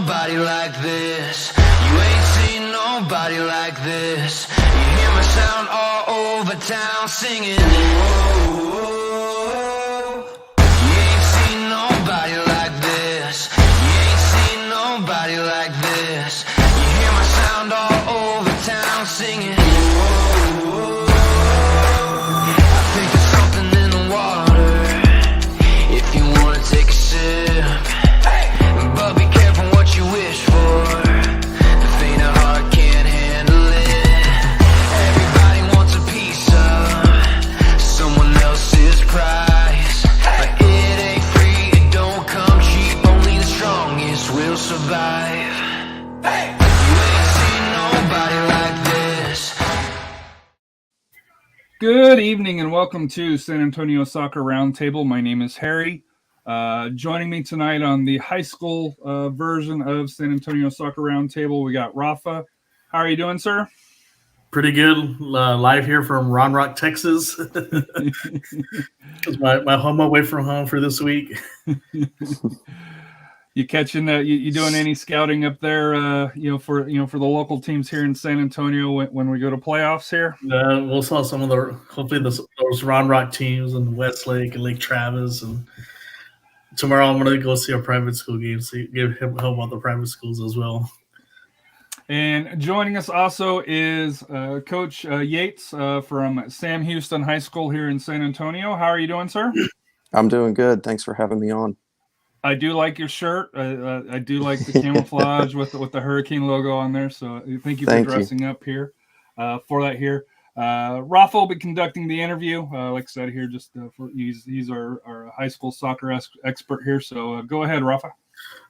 nobody like this. You ain't seen nobody like this. You hear my sound all over town singing. Whoa. You ain't seen nobody like this. You ain't seen nobody like this. You hear my sound all over town singing. Whoa. I think there's something in the water. If you wanna take a sip, but be careful what you wish for. The faint of heart can't handle it. Everybody wants a piece of someone else's prize, but it ain't free, it don't come cheap. Only the strongest will survive. You ain't seen nobody like this. Good evening and welcome to San Antonio Soccer Roundtable. My name is Harry. Joining me tonight on the high school version of San Antonio Soccer Roundtable, we got Rafa. How are you doing, sir? Pretty good. Live here from Round Rock, Texas. It's my home away from home for this week. You catching you doing any scouting up there? For the local teams here in San Antonio when we go to playoffs here. We'll saw some of those Round Rock teams in Westlake and Lake Travis, and tomorrow I'm going to go see a private school game, so help out the private schools as well. And joining us also is Coach Yates from Sam Houston High School here in San Antonio. How are you doing, sir? I'm doing good. Thanks for having me on. I do like your shirt. I do like the camouflage with the Hurricane logo on there. So thank you for dressing up here for that here. Rafa will be conducting the interview. Like I said here, he's our high school soccer expert here. So go ahead, Rafa.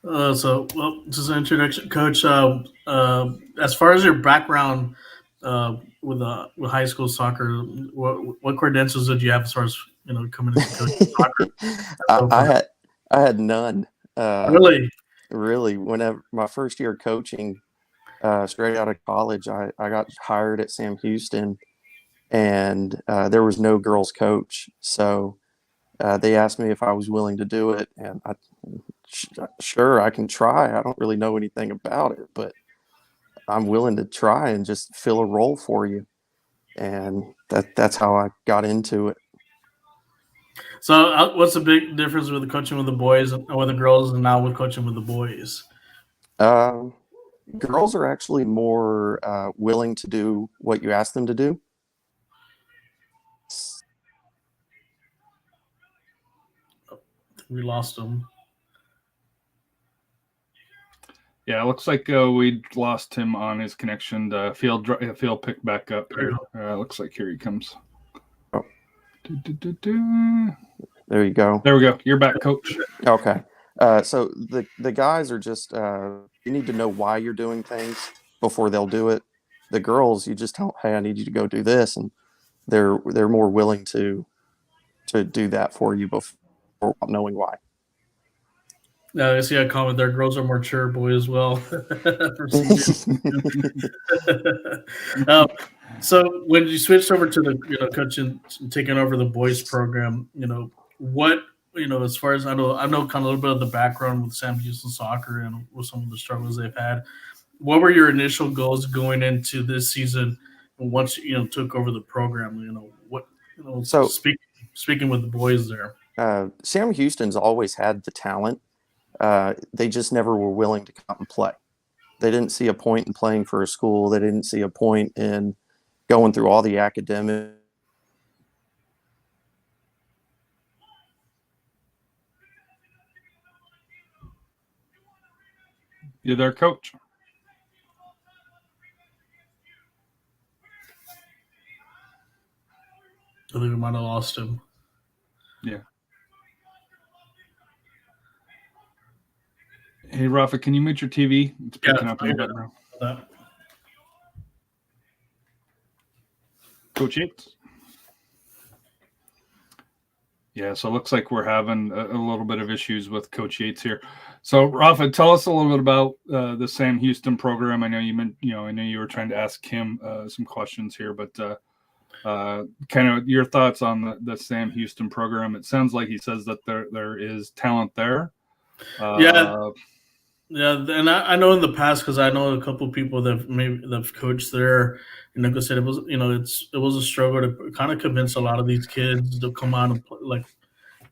Just an introduction, Coach. As far as your background with high school soccer, what credentials did you have as far as coming into coaching soccer? I had none. Really? Whenever my first year coaching, straight out of college, I got hired at Sam Houston, and there was no girls coach. So they asked me if I was willing to do it, and sure, I can try. I don't really know anything about it, but I'm willing to try and just fill a role for you. And that's how I got into it. So what's the big difference with coaching with the boys and with the girls, and now with coaching with the boys? Girls are actually more willing to do what you ask them to do. We lost them. Yeah, it looks like we lost him on his connection. He'll pick back up here. Looks like here he comes. Oh. There you go. There we go. You're back, Coach. Okay. So the guys are just you need to know why you're doing things before they'll do it. The girls, you just tell, hey, I need you to go do this, and they're more willing to do that for you before knowing why. I see a comment there. Girls are more mature, boys as well. So when you switched over to the coaching, taking over the boys program, what as far as I know kind of a little bit of the background with Sam Houston soccer and with some of the struggles they've had. What were your initial goals going into this season? Once took over the program, So speaking with the boys there, Sam Houston's always had the talent. They just never were willing to come and play. They didn't see a point in playing for a school. They didn't see a point in going through all the academic. You're there, Coach. I think we might have lost him. Yeah. Hey, Rafa, can you mute your TV? It's picking up in the background. Coach Yates. Yeah, so it looks like we're having a little bit of issues with Coach Yates here. So, Rafa, tell us a little bit about the Sam Houston program. I know I know you were trying to ask him some questions here, but kind of your thoughts on the Sam Houston program. It sounds like he says that there is talent there. Yeah, and I know in the past because I know a couple of people that maybe that've coached there. And like I said, it was it was a struggle to kind of convince a lot of these kids to come out and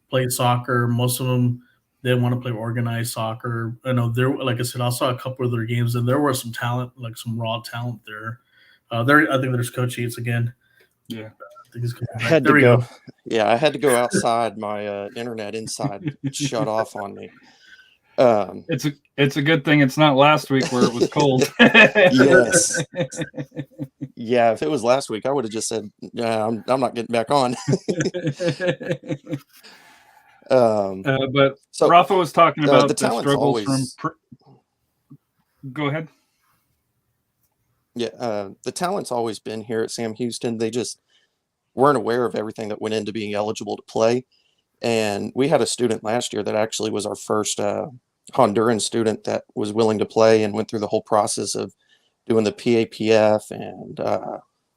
play soccer. Most of them they want to play organized soccer. I know there, like I said, I saw a couple of their games and there was some talent, like some raw talent there. I think there's Coach Yates again. Yeah, I think he's coming I back. had There to we go. go. Yeah, I had to go outside. My internet inside shut off on me. it's a good thing it's not last week where it was cold. Yes. Yeah, if it was last week, I would have just said, "Nah, I'm not getting back on." But So Rafa was talking the about the talent's struggles from. always Go ahead. yeah, the talent's always been here at Sam Houston. They just weren't aware of everything that went into being eligible to play. And we had a student last year that actually was our first Honduran student that was willing to play and went through the whole process of doing the PAPF and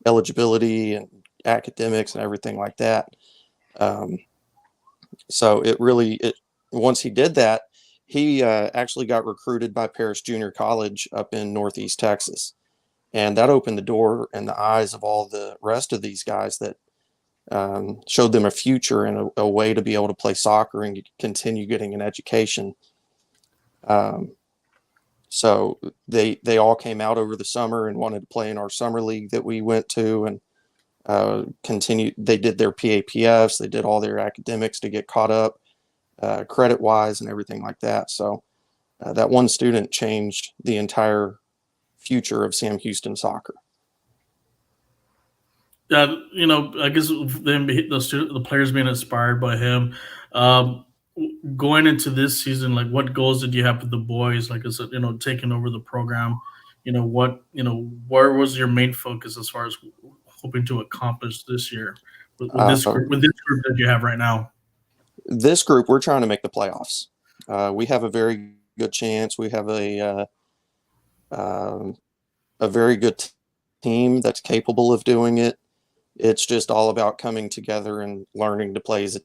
eligibility and academics and everything like that. Um, so once he did that, he actually got recruited by Paris Junior College up in Northeast Texas. And that opened the door and the eyes of all the rest of these guys that showed them a future and a way to be able to play soccer and continue getting an education. So they all came out over the summer and wanted to play in our summer league that we went to and continued. They did their PAPFs, they did all their academics to get caught up credit wise and everything like that. So that one student changed the entire future of Sam Houston soccer. Yeah, I guess the players being inspired by him. Um, Going into this season, like what goals did you have with the boys? Like I said, taking over the program. Where was your main focus as far as hoping to accomplish this year with this Uh, group that you have right now? this group, we're trying to make the playoffs. We have a very good chance. We have a very good team that's capable of doing it. It's just all about coming together and learning to play as a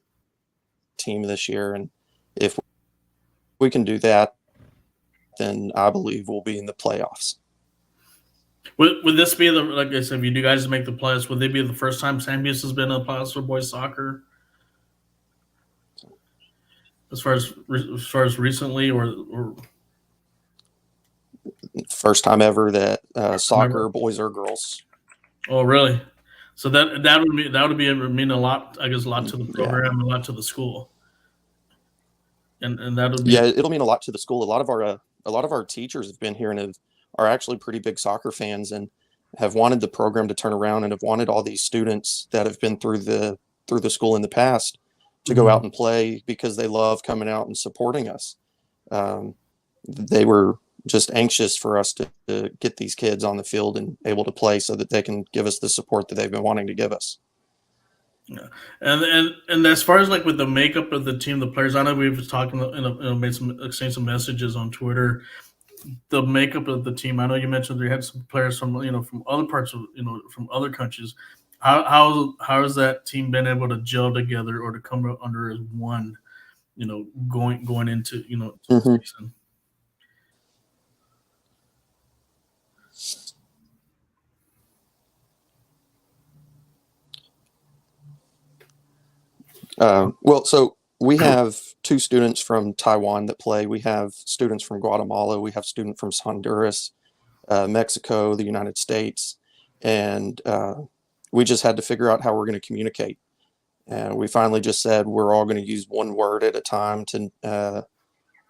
team this year. And if we can do that, then I believe we'll be in the playoffs. Would this be like I said, if you do guys make the playoffs, would they be the first time Sam Houston has been in the playoffs for boys soccer? As far as recently, or First time ever that soccer, remember? boys or girls. Oh, really? So would mean a lot. I guess a lot to the Yeah. program, a lot to the school, and that would be Yeah, it'll mean a lot to the school. A lot of our teachers have been here and are actually pretty big soccer fans and have wanted the program to turn around and have wanted all these students that have been through the school in the past to go out and play because they love coming out and supporting us. They were just anxious for us to get these kids on the field and able to play so that they can give us the support that they've been wanting to give us. Yeah, and as far as like with the makeup of the team, the players, I know we've talking, exchanged some messages on Twitter. The makeup of the team, I know you mentioned they had some players from from other parts of from other countries. How has that team been able to gel together or to come under as one? Going into the season. Well, so we have two students from Taiwan that play. We have students from Guatemala. We have students from Honduras, Mexico, the United States, and we just had to figure out how we're going to communicate. And we finally just said we're all going to use one word at a time to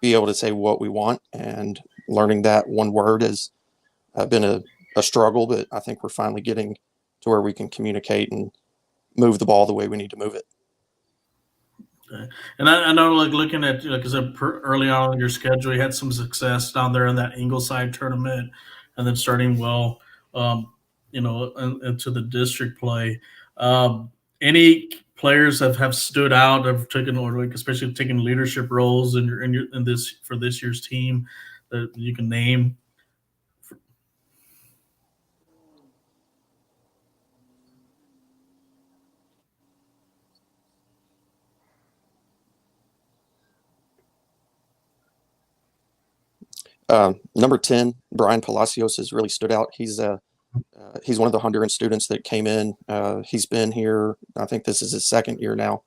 be able to say what we want. And learning that one word has been a struggle, but I think we're finally getting to where we can communicate and move the ball the way we need to move it. Okay. And I know, like looking at, because early on in your schedule, you had some success down there in that Ingleside tournament, and then starting well, into the district play. Any players have stood out, have taken, or like especially taking leadership roles in this for this year's team that you can name? Number 10, Brian Palacios has really stood out. He's one of the Honduran students that came in. He's been here, I think this is his second year now,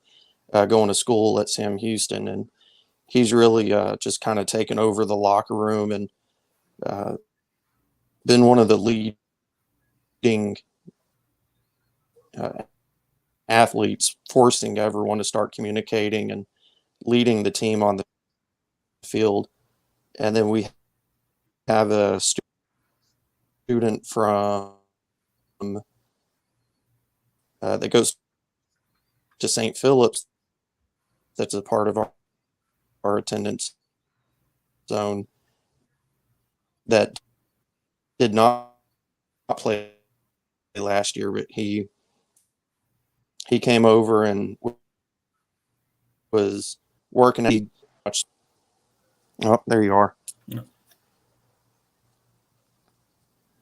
going to school at Sam Houston, and he's really just kind of taken over the locker room and been one of the leading athletes, forcing everyone to start communicating and leading the team on the field. And then we have a student from that goes to St. Philip's that's a part of our attendance zone that did not play last year, but he came over and was working. Oh, there you are. Yeah.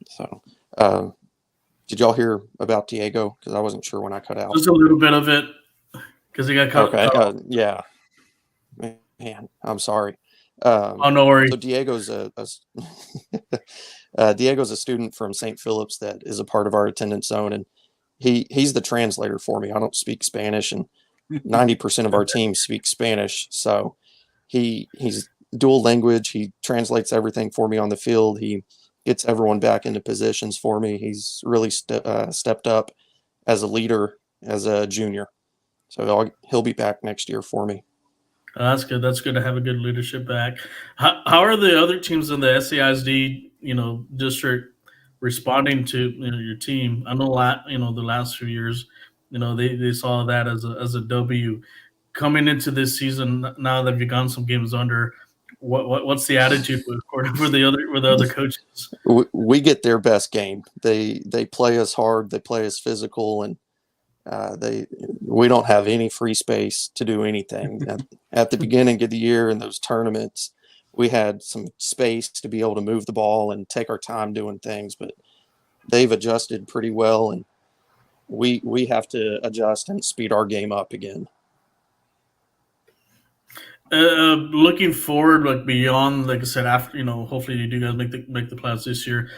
So, did y'all hear about Diego? Because I wasn't sure when I cut out. Just a little bit of it, because he got cut. Okay. Yeah. Man, I'm sorry. Oh, no worries. So Diego's Diego's a student from St. Philip's that is a part of our attendance zone, and he's the translator for me. I don't speak Spanish, and 90% of our team speaks Spanish. So he's dual language. He translates everything for me on the field. He gets everyone back into positions for me. He's really stepped up as a leader as a junior. So he'll be back next year for me. That's good. That's good to have a good leadership back. How are the other teams in the SCISD, district responding to your team? I know the last few years, they saw that as a W. Coming into this season, now that you've gone some games under, what's the attitude for the other coaches? We get their best game. They play us hard. They play us physical, and we don't have any free space to do anything. At the beginning of the year in those tournaments, we had some space to be able to move the ball and take our time doing things, but they've adjusted pretty well, and we have to adjust and speed our game up again. Looking forward, like beyond, like I said, after hopefully you do guys make the playoffs this year.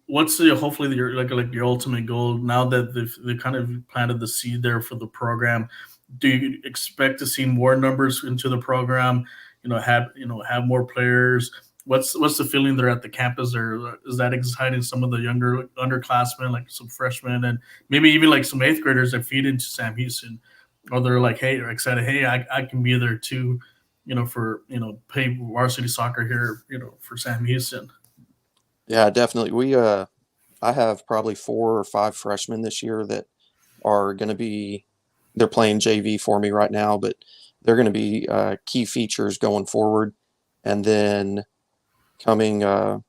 What's hopefully your your ultimate goal now that they've kind of planted the seed there for the program? Do you expect to see more numbers into the program? Have more players? What's the feeling there at the campus? Or is that exciting some of the younger underclassmen, like some freshmen, and maybe even like some 8th graders that feed into Sam Houston? Or they're like, hey, they're excited. Hey, I can be there too, for play varsity soccer here, for Sam Houston. Yeah, definitely. I have probably 4 or 5 freshmen this year that are going to be. They're playing JV for me right now, but they're going to be key features going forward. And then coming up,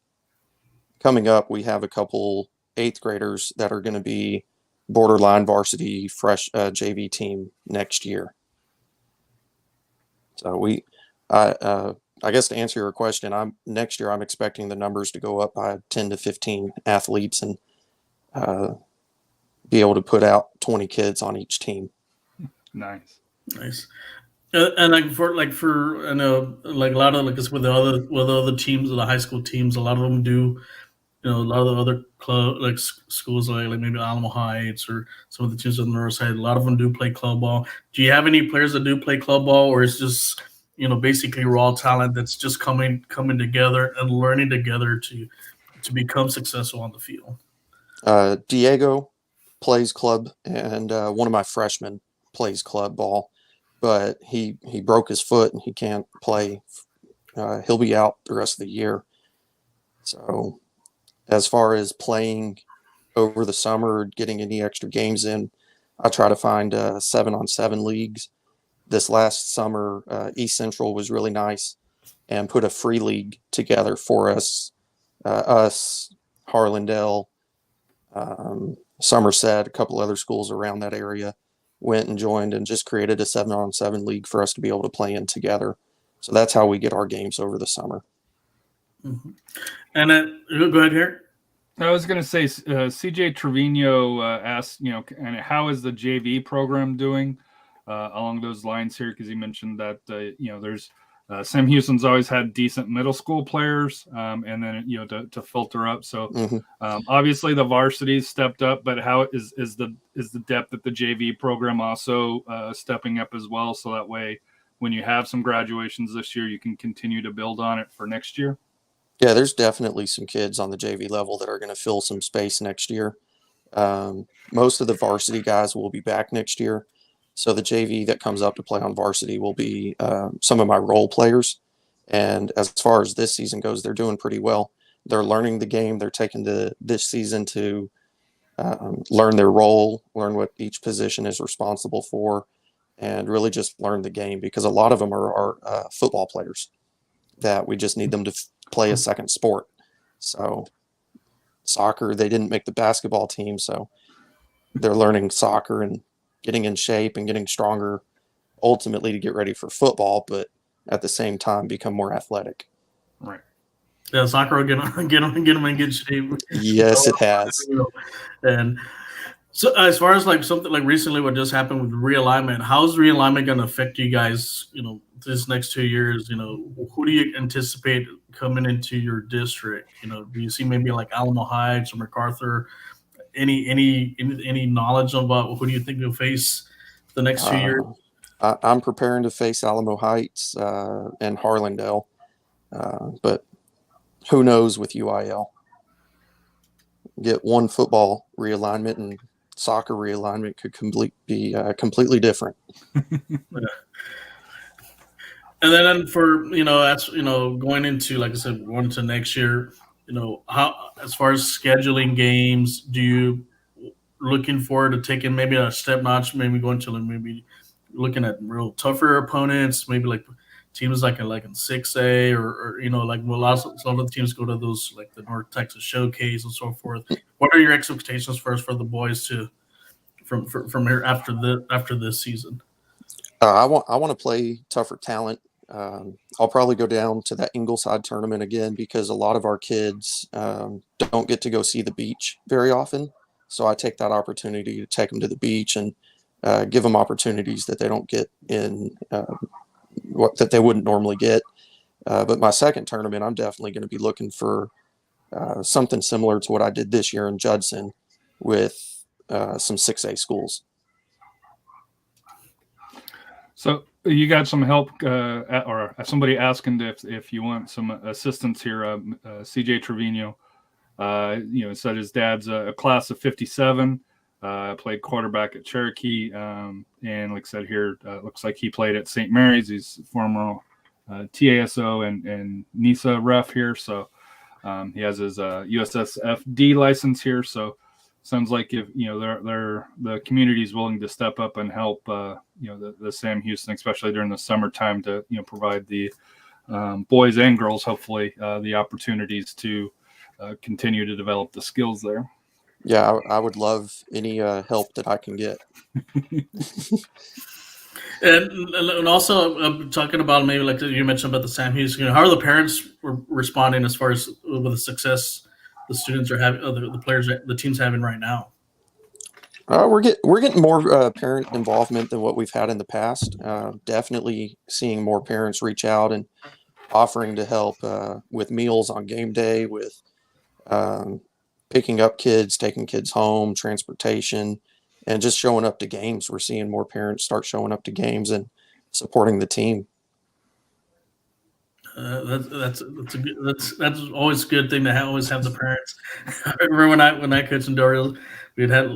we have a couple 8th graders that are going to be borderline varsity fresh JV team next year. So I guess to answer your question, next year I'm expecting the numbers to go up by 10 to 15 athletes and be able to put out 20 kids on each team. Nice. And for I know like a lot of with the other teams, the high school teams, a lot of them do. A lot of the other schools like maybe Alamo Heights or some of the teams on the north side, a lot of them do play club ball. Do you have any players that do play club ball, or is just basically raw talent that's just coming together and learning together to become successful on the field? Diego plays club, and one of my freshmen plays club ball, but he broke his foot and he can't play. He'll be out the rest of the year. So as far as playing over the summer, getting any extra games in, I try to find 7-on-7 leagues. This last summer, East Central was really nice and put a free league together for us. Harlandale, Somerset, a couple other schools around that area went and joined and just created a 7-on-7 league for us to be able to play in together. So that's how we get our games over the summer. Mm-hmm. And go ahead here. I was going to say, CJ Trevino asked, and how is the JV program doing along those lines here? Because he mentioned that, there's Sam Houston's always had decent middle school players, and then to filter up. So obviously the varsity's stepped up, but how is the depth at the JV program also stepping up as well? So that way, when you have some graduations this year, you can continue to build on it for next year. Yeah, there's definitely some kids on the JV level that are going to fill some space next year. Most of the varsity guys will be back next year. So the JV that comes up to play on varsity will be some of my role players. And as far as this season goes, they're doing pretty well. They're learning the game. They're taking this season to learn their role, learn what each position is responsible for, and really just learn the game, because a lot of them are football players that we just need them to play a second sport. So soccer, they didn't make the basketball team, so they're learning soccer and getting in shape and getting stronger ultimately to get ready for football, but at the same time become more athletic. Right. Yeah, soccer will get them in good shape. Yes, it has. And so as far as like something like recently what just happened with realignment, how's realignment going to affect you guys, this next 2 years? Who do you anticipate coming into your district? Do you see maybe like Alamo Heights or MacArthur? Any knowledge about who do you think you'll face the next 2 years? I'm preparing to face Alamo Heights and Harlandale, but who knows with UIL? Get one football realignment and soccer realignment could be completely different. And then for that's going into, like I said, going into next year, how, as far as scheduling games, do you looking forward to taking maybe a step notch, maybe going to maybe looking at real tougher opponents, maybe like teams like in 6A or like a lot of the teams go to those like the North Texas Showcase and so forth. What are your expectations for the boys from here after this season? I want to play tougher talent. I'll probably go down to that Ingleside tournament again, because a lot of our kids don't get to go see the beach very often. So I take that opportunity to take them to the beach and give them opportunities that they don't get in that they wouldn't normally get. But my second tournament, I'm definitely going to be looking for something similar to what I did this year in Judson with some 6A schools. So you got some help, or somebody asking if you want some assistance here. CJ Trevino, said his dad's a class of 57, played quarterback at Cherokee, and like I said here, looks like he played at St. Mary's. He's former TASO and NISA ref here, so he has his USSFD license here. So sounds like if the community is willing to step up and help the Sam Houston, especially during the summertime, to provide the boys and girls hopefully the opportunities to continue to develop the skills there. Yeah, I would love any help that I can get. And also talking about maybe like you mentioned about the Sam Houston, how are the parents responding as far as with the success the students are having, the players, the team's having right now? We're getting more parent involvement than what we've had in the past. Definitely seeing more parents reach out and offering to help with meals on game day, with picking up kids, taking kids home, transportation, and just showing up to games. We're seeing more parents start showing up to games and supporting the team. That's always a good thing to always have the parents. I remember when I coached in Doral, we'd have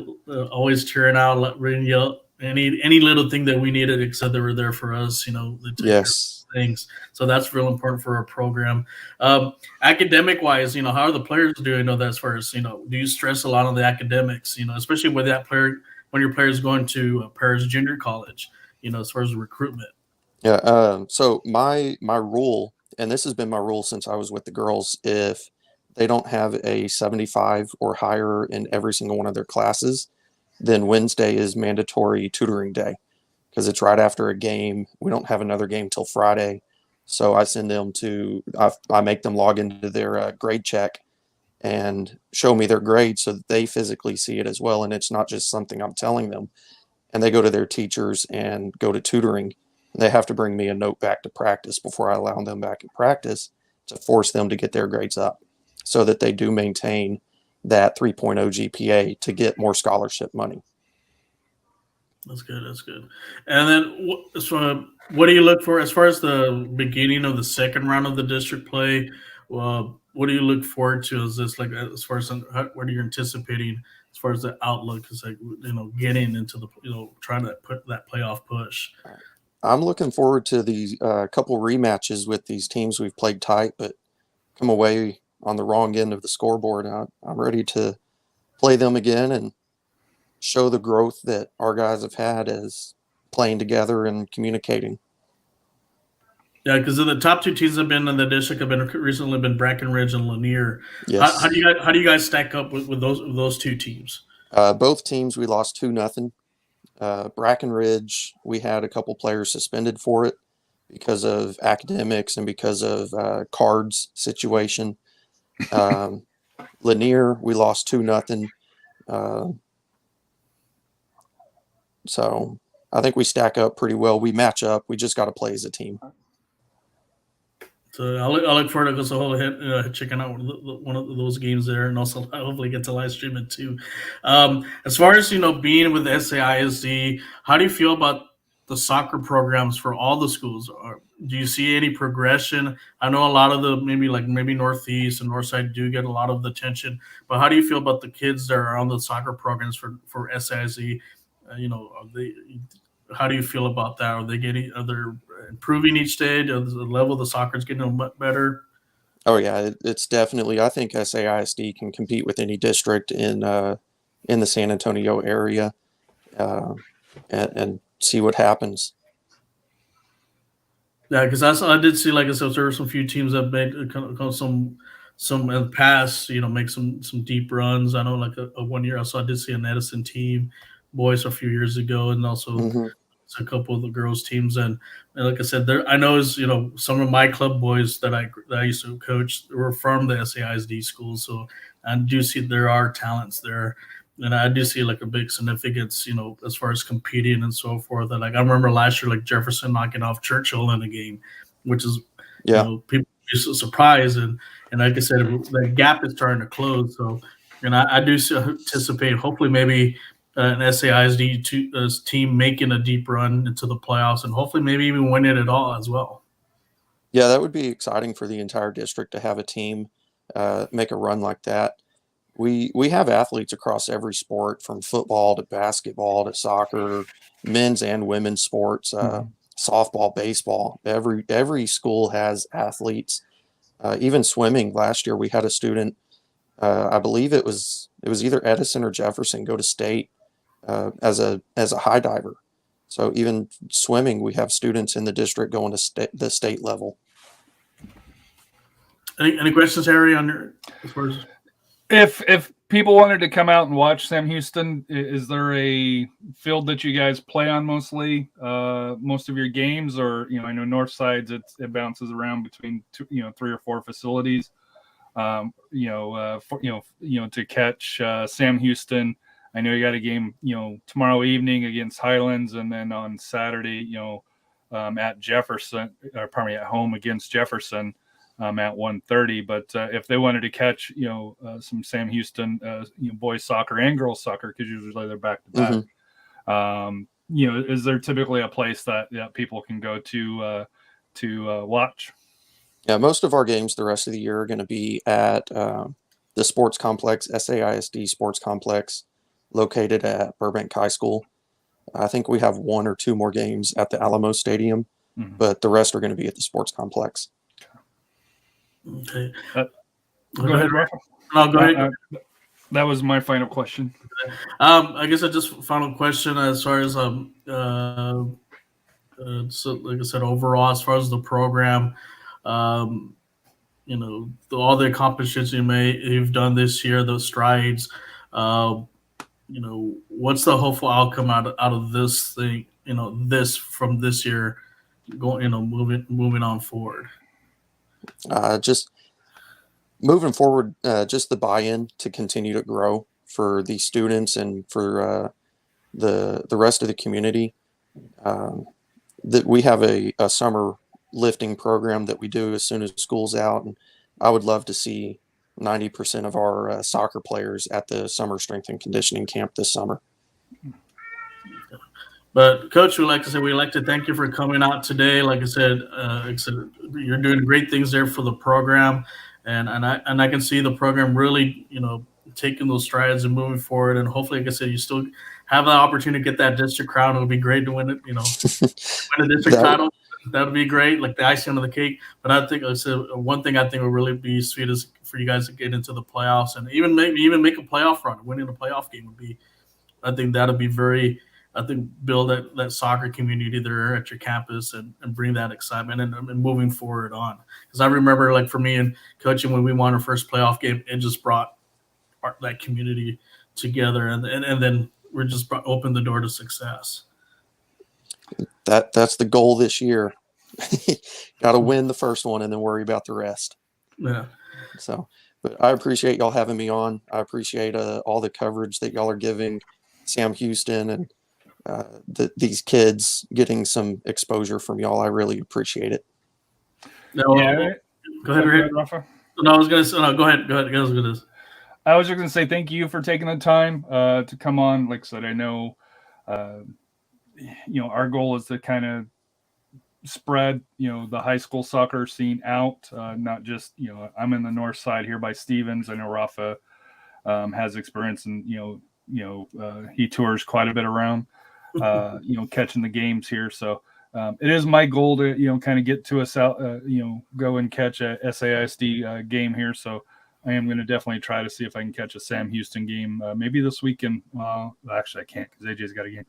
always cheering out, yell any little thing that we needed, except they were there for us. They took care of things. So that's real important for our program. Academic wise, how are the players doing? That as far as do you stress a lot on the academics? Especially with that player when your player is going to Paris Junior College. As far as recruitment. Yeah. So my rule. And this has been my rule since I was with the girls, if they don't have a 75 or higher in every single one of their classes, then Wednesday is mandatory tutoring day, because it's right after a game. We don't have another game till Friday. So I send them I make them log into their grade check and show me their grade so that they physically see it as well. And it's not just something I'm telling them. And they go to their teachers and go to tutoring They have to bring me a note back to practice before I allow them back in practice to force them to get their grades up so that they do maintain that 3.0 GPA to get more scholarship money. That's good. That's good. And then, so what do you look for as far as the beginning of the second round of the district play? What do you look forward to? Is this like as far as what are you anticipating as far as the outlook? Is like getting into the trying to put that playoff push. I'm looking forward to the couple rematches with these teams we've played tight, but come away on the wrong end of the scoreboard. I'm ready to play them again and show the growth that our guys have had as playing together and communicating. Yeah, because the top two teams have been in the district have been recently been Brackenridge and Lanier. Yes. How do you guys stack up with those two teams? Both teams we lost 2-0. Brackenridge, we had a couple players suspended for it because of academics and because of cards situation. Lanier, we lost 2-0. So I think we stack up pretty well. We match up. We just got to play as a team. So I'll look forward to checking out one of those games there, and also hopefully get to live stream it too. As far as being with the SAISD, how do you feel about the soccer programs for all the schools? Do you see any progression? I know a lot of the maybe Northeast and Northside do get a lot of the attention, but how do you feel about the kids that are on the soccer programs for SAISD? How do you feel about that? Are they improving each day? Does the level of the soccer is getting much better? Oh yeah, it's definitely. I think SAISD can compete with any district in the San Antonio area, and see what happens. Yeah, because I did see, like I said, there were some few teams that made some in the past, make some deep runs. I know, like a 1 year, I did see an Edison team, boys a few years ago, and also a couple of the girls teams. And like I said, I know some of my club boys that I used to coach were from the SAISD schools, so I do see there are talents there. And I do see like a big significance, as far as competing and so forth. And like I remember last year, like Jefferson knocking off Churchill in a game, which is people be so surprised. And like I said, the gap is starting to close. So, and I do anticipate hopefully maybe an SAISD team making a deep run into the playoffs and hopefully maybe even winning it all as well. Yeah, that would be exciting for the entire district to have a team make a run like that. We have athletes across every sport, from football to basketball to soccer, men's and women's sports, softball, baseball. Every school has athletes. Even swimming. Last year we had a student. I believe it was either Edison or Jefferson go to state as a high diver. So even swimming, we have students in the district going to the state level. Any questions, Harry, on your as far as? If people wanted to come out and watch Sam Houston, is there a field that you guys play on mostly most of your games, or I know North Sides it bounces around between 3 or 4 facilities. To catch Sam Houston, I know you got a game tomorrow evening against Highlands, and then on Saturday at Jefferson, or pardon me, at home against Jefferson. At 1:30, but if they wanted to catch, some Sam Houston, boys soccer and girls soccer, because usually they're back to back. Is there typically a place that people can go to watch? Yeah, most of our games the rest of the year are going to be at the sports complex, SAISD Sports Complex, located at Burbank High School. I think we have 1 or 2 more games at the Alamo Stadium, but the rest are going to be at the sports complex. Okay. Go ahead, Rafa. No, go ahead. That was my final question. I guess final question as far as so like I said, overall, as far as the program, all the accomplishments you've done this year, those strides, what's the hopeful outcome out of this thing? This from this year, going, moving on forward. Just moving forward, just the buy-in to continue to grow for the students and for the rest of the community. that we have a summer lifting program that we do as soon as school's out, and I would love to see 90% of our soccer players at the summer strength and conditioning camp this summer. But Coach, we'd like to thank you for coming out today. Like I said, you're doing great things there for the program, and I can see the program really, taking those strides and moving forward. And hopefully, like I said, you still have the opportunity to get that district crown. It would be great to win it. Win a district title. That would be great, like the icing on the cake. But I think, like I said, one thing I think would really be sweet is for you guys to get into the playoffs and even make a playoff run. Winning a playoff game would be, I think that'll be very. I think build that soccer community there at your campus and bring that excitement and moving forward on. Because I remember, like for me and coaching, when we won our first playoff game, it just brought that community together, and then we're just opened the door to success. That's the goal this year. Got to win the first one and then worry about the rest. Yeah. So, but I appreciate y'all having me on. I appreciate all the coverage that y'all are giving Sam Houston and these kids getting some exposure from y'all. I really appreciate it. No, go ahead, Rafa. No, I was going to say, no, go ahead. I was just going to say thank you for taking the time to come on. Like I said, I know, our goal is to kind of spread, the high school soccer scene out, not just, I'm in the north side here by Stevens. I know Rafa has experience and, he tours quite a bit around. Catching the games here. So it is my goal to, kind of get to us out, go and catch a SAISD game here. So I am going to definitely try to see if I can catch a Sam Houston game, maybe this weekend. Well, actually I can't because AJ's got a game.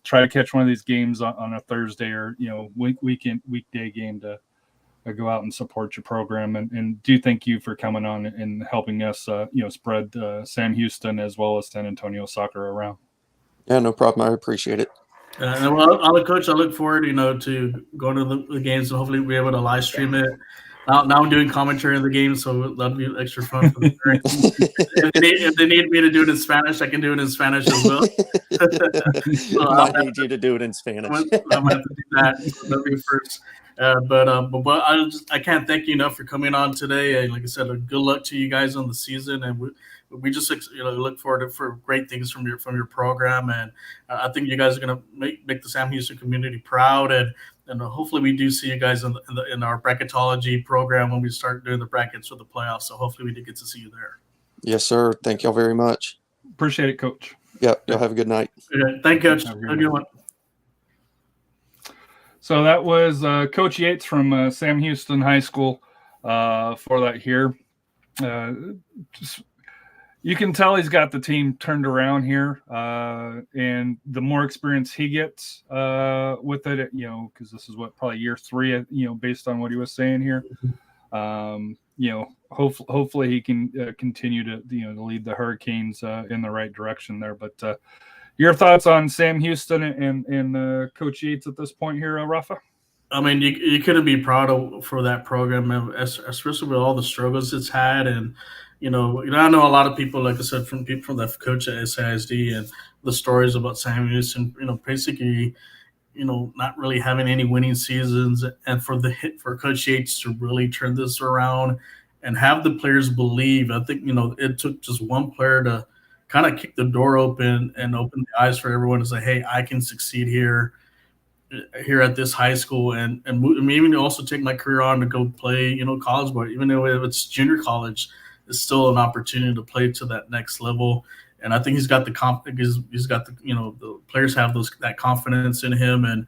Try to catch one of these games on a Thursday or, weekday game to go out and support your program. And do thank you for coming on and helping us, spread Sam Houston as well as San Antonio soccer around. Yeah, no problem. I appreciate it. Coach, I look forward, to going to the games and hopefully we'll be able to live stream it. Now I'm doing commentary in the game, so that'll be extra fun for the if they need me to do it in Spanish, I can do it in Spanish as well. So I need you to do it in Spanish. I'm gonna have to do that. That'll be first. But I can't thank you enough for coming on today. And like I said, good luck to you guys on the season, and we just look forward for great things from your program. And I think you guys are gonna make the Sam Houston community proud, and hopefully we do see you guys in our bracketology program when we start doing the brackets for the playoffs. So hopefully we do get to see you there. Yes, sir. Thank y'all very much. Appreciate it, Coach. Yep. Y'all have a good night. Yeah, thank you, Coach. Have a good one. So that was Coach Yates from Sam Houston High School for that here. You can tell he's got the team turned around here, and the more experience he gets with it, because this is probably year 3, based on what he was saying here. Hopefully he can continue to lead the Hurricanes in the right direction there. But your thoughts on Sam Houston and Coach Yates at this point here, Rafa? I mean, you couldn't be proud for that program, especially with all the struggles it's had. And, I know a lot of people, like I said, from people that coach at SISD and the stories about Sam Houston, basically, not really having any winning seasons. And for Coach Yates to really turn this around and have the players believe, I think, it took just one player to kind of kick the door open and open the eyes for everyone to say, hey, I can succeed here at this high school and maybe also take my career on to go play, college ball. Even though it's junior college, it's still an opportunity to play to that next level. And I think he's got the the players have that confidence in him and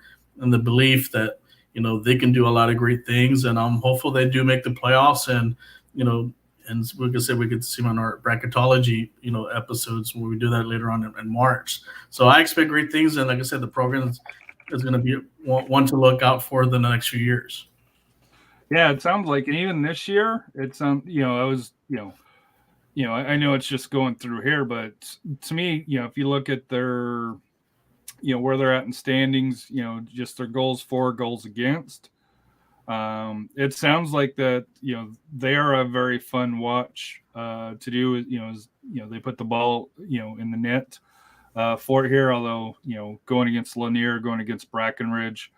the belief that, they can do a lot of great things. And I'm hopeful they do make the playoffs and, and like I said, we get to see him on our bracketology, episodes where we do that later on in March. So I expect great things. And like I said, the program is going to be one to look out for the next few years. Yeah, it sounds like, and even this year, it's I was, I know it's just going through here, but to me, if you look at their, where they're at in standings, just their goals for, goals against, it sounds like that, they are a very fun watch to do. They put the ball, in the net for it here. Although, going against Lanier, going against Brackenridge,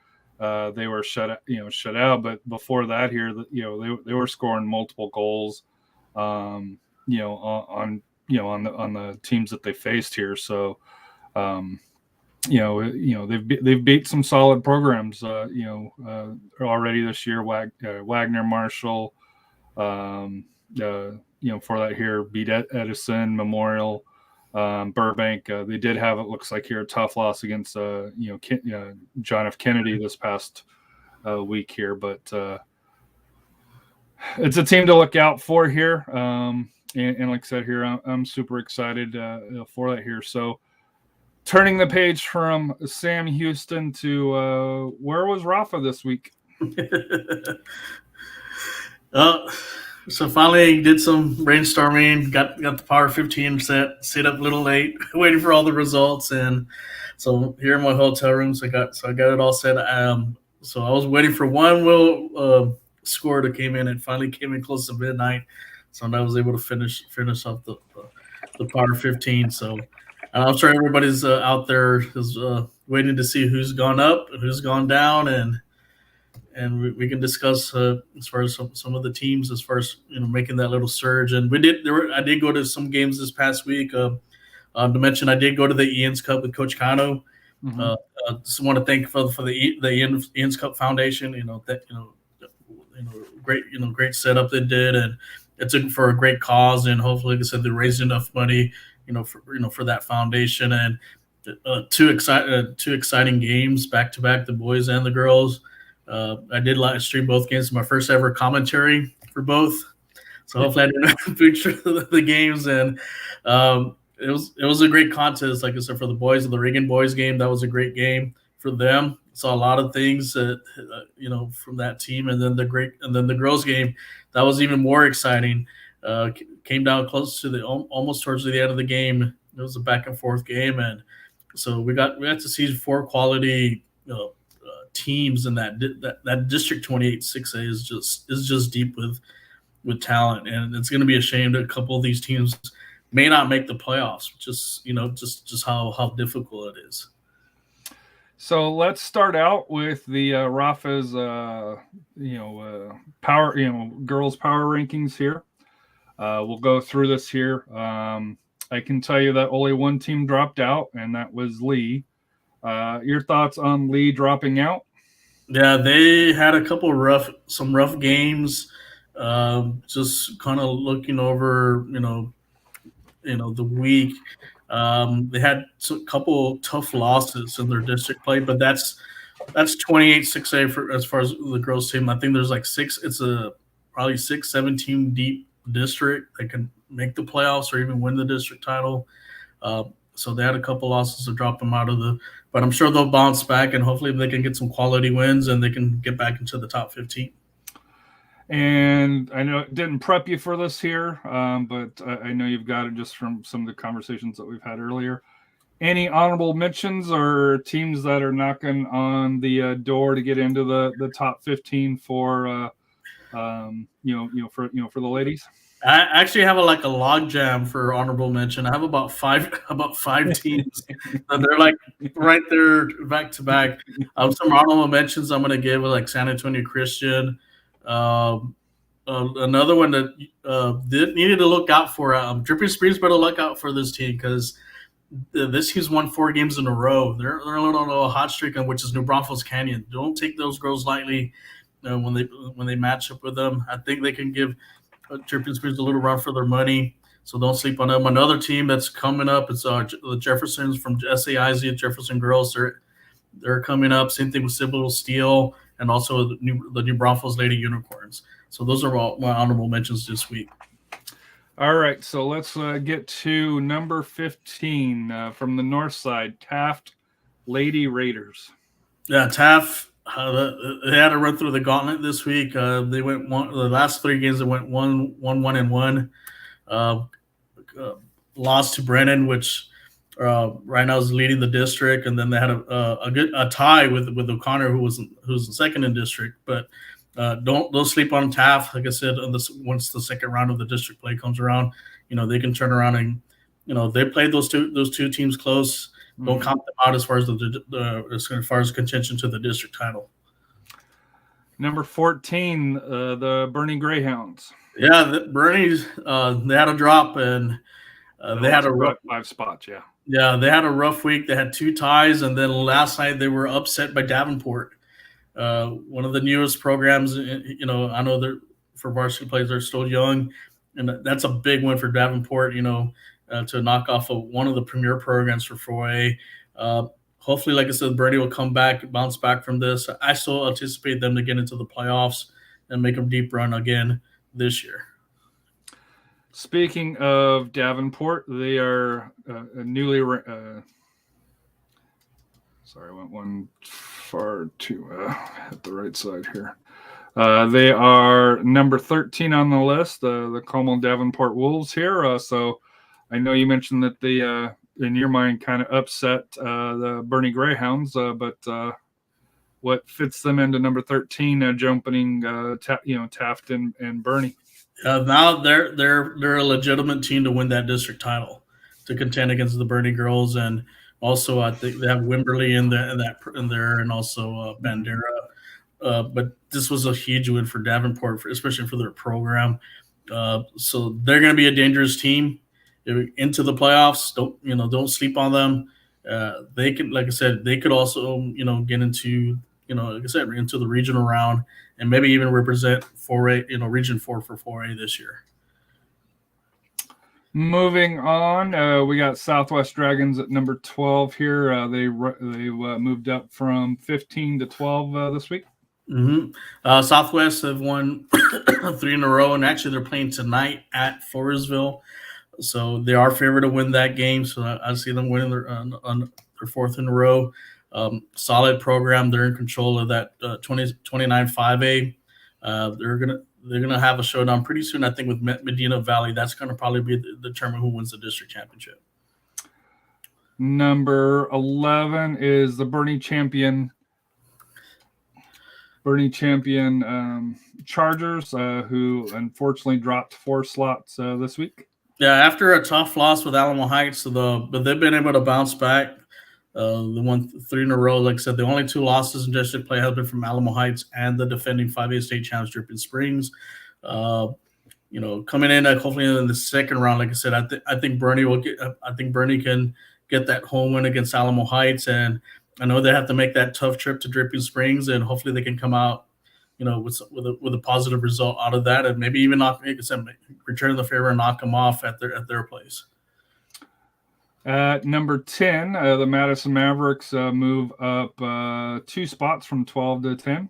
they were shut out. But before that, here, they were scoring multiple goals, on the teams that they faced here. So, they've beat some solid programs, already this year. Wagner, Marshall, for that here, beat Edison, Memorial, Burbank. They did have, it looks like here, a tough loss against John F. Kennedy this past week here, but it's a team to look out for here. And like I said here, I'm super excited for that here. So turning the page from Sam Houston to where was Rafa this week? So finally did some brainstorming, got the Power 15 stayed up a little late, waiting for all the results. And so here in my hotel room, so I got it all set. So I was waiting for one score to came in, and finally came in close to midnight. So I was able to finish off the Power 15. So I'm sure everybody's out there is waiting to see who's gone up and who's gone down, and we can discuss as far as some of the teams, as far as making that little surge. And I did go to some games this past week. To mention, I did go to the Ian's Cup with Coach Cano. Mm-hmm. Just want to thank for the Ian's Cup Foundation. Great setup they did, and it's for a great cause. And hopefully, like I said, they raised enough money, for that foundation. And two exciting games back to back, the boys and the girls. I did live stream both games, my first ever commentary for both. So hopefully I didn't picture the games. And it was a great contest, like I said, for the boys. The Reagan boys game, that was a great game for them. Saw a lot of things from that team. And then the girls game, that was even more exciting. Came down close to almost towards the end of the game. It was a back and forth game, and so we got to see 4 quality teams in that District 28 6A is just deep with talent, and it's going to be a shame that a couple of these teams may not make the playoffs. Just how difficult it is. So let's start out with the Rafa's power girls power rankings here. We'll go through this here. I can tell you that only one team dropped out, and that was Lee. Your thoughts on Lee dropping out? Yeah, they had a couple some rough games. Just kind of looking over, the week. They had a couple tough losses in their district play, but that's 28 6A for as far as the girls team. I think there's like 6. It's probably 6-7 team deep district that can make the playoffs or even win the district title. So they had a couple losses to drop them out of but I'm sure they'll bounce back, and hopefully they can get some quality wins and they can get back into the top 15. And I know it didn't prep you for this here, but I know you've got it just from some of the conversations that we've had earlier. Any honorable mentions or teams that are knocking on the door to get into the top 15 for for the ladies? I actually have a log jam for honorable mention. I have about five teams, and they're like right there back to back. Some honorable mentions I'm going to give like San Antonio Christian. Another one that needed to look out for. Dripping Springs better look out for this team because this team's won 4 games in a row. They're on a hot streak, which is New Braunfels Canyon. Don't take those girls lightly when they match up with them. I think they can give Dripping Springs a little run for their money, so don't sleep on them. Another team that's coming up is the Jeffersons from SAIZ, Jefferson girls. They're coming up. Same thing with Cibolo Steel and also the New Braunfels Lady Unicorns. So those are all my honorable mentions this week. All right, so let's get to number 15 from the north side, Taft Lady Raiders. Yeah, Taft. They had to run through the gauntlet this week. They went the last 3 games. They went 1-1-1. Lost to Brennan, which right now is leading the district, and then they had a tie with O'Connor, who's the second in district. But don't sleep on Taft. Like I said, once the second round of the district play comes around, they can turn around and they played those two teams close. Don't count them out as far as contention to the district title. Number 14, the Bernie Greyhounds. Yeah, the Bernie's they had a drop, and they had a rough 5 spots. Yeah. Yeah, they had a rough week. They had 2 ties, and then last night they were upset by Davenport. One of the newest programs. I know they're for varsity players. They're still young, and that's a big win for Davenport. To knock off one of the premier programs for 4A. Hopefully, like I said, Bernie will come back, bounce back from this. I still anticipate them to get into the playoffs and make a deep run again this year. Speaking of Davenport, they are newly. Sorry, I went one far to hit the right side here. They are number 13 on the list, the Como Davenport Wolves here. So I know you mentioned that they, in your mind, kind of upset the Bernie Greyhounds, but what fits them into number 13, jumping Taft and Bernie? Now they're a legitimate team to win that district title, to contend against the Bernie girls, and also I think they have Wimberley in there, and also Bandera. But this was a huge win for Davenport, especially for their program. So they're going to be a dangerous team into the playoffs. Don't sleep on them. They can, like I said, they could also get into like I said, into the regional round and maybe even represent 4A, Region 4 for 4A this year. Moving on, we got Southwest Dragons at number 12 here. They moved up from 15 to 12 this week. Mm-hmm. Southwest have won 3 in a row, and actually they're playing tonight at Floresville. So they are favored to win that game. So I see them winning their 4th in a row. Solid program. They're in control of that 29 5A. They're gonna have a showdown pretty soon, I think, with Medina Valley. That's gonna probably be determine who wins the district championship. Number 11 is the Bernie champion Chargers, who unfortunately dropped 4 slots this week. Yeah, after a tough loss with Alamo Heights, but they've been able to bounce back. They won 3 in a row. Like I said, the only 2 losses in district play have been from Alamo Heights and the defending 5A state champs, Dripping Springs. Coming in hopefully in the second round, like I said, I think Bernie will get. I think Bernie can get that home win against Alamo Heights, and I know they have to make that tough trip to Dripping Springs, and hopefully they can come out, with a positive result out of that, and maybe even return the favor and knock them off at their place. At number 10, the Madison Mavericks move up 2 spots from 12 to 10.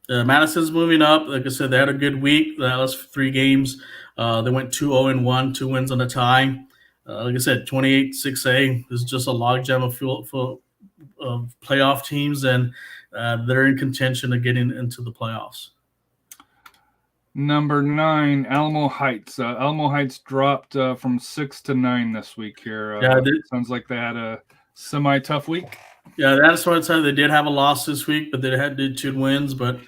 Madison's moving up. Like I said, they had a good week. That was 3 games. They went 2-0-1, 2 wins on a tie. Like I said, 28-6A is just a logjam of playoff teams, and they're in contention of getting into the playoffs. Number 9, Alamo Heights. Alamo Heights dropped from 6 to 9 this week here. Sounds like they had a semi-tough week. Yeah, that's what I said. They did have a loss this week, but they did 2 wins. But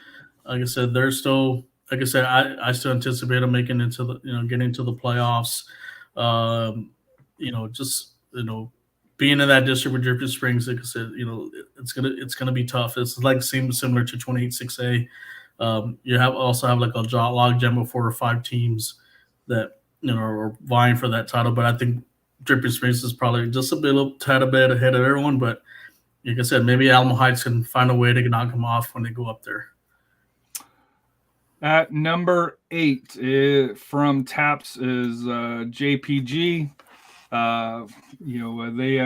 like I said, they're still. Like I said, I still anticipate them making into the getting into the playoffs. Being in that district with Dripping Springs, like I said, it's gonna be tough. It's like similar to 28-6A. You also have like a log jam of 4 or 5 teams that are vying for that title. But I think Dripping Springs is probably just a tad bit ahead of everyone. But like I said, maybe Alamo Heights can find a way to knock them off when they go up there. At number 8, from TAPS is JPG. They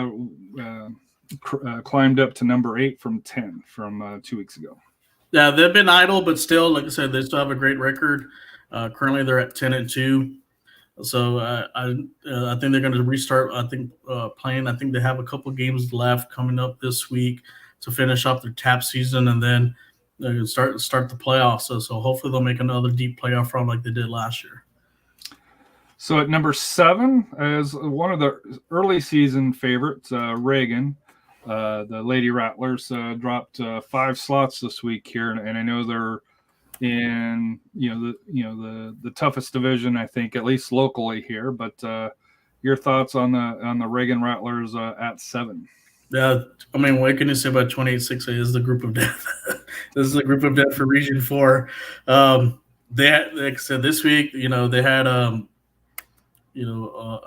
climbed up to number 8 from 10 from 2 weeks ago. Yeah, they've been idle, but still, like I said, they still have a great record. Currently, they're at 10-2. So I think they're going to restart. Playing. I think they have a couple games left coming up this week to finish off their TAP season, and then start the playoffs. So hopefully they'll make another deep playoff run like they did last year. So at number 7 is one of the early season favorites, Reagan. The Lady Rattlers dropped 5 slots this week here, and I know they're in the toughest division, I think, at least locally here. But your thoughts on the Reagan Rattlers at 7? Yeah, I mean, what can you say about 28-6A is the group of death. This is the group of death for Region 4. They had, like I said, this week, they had, I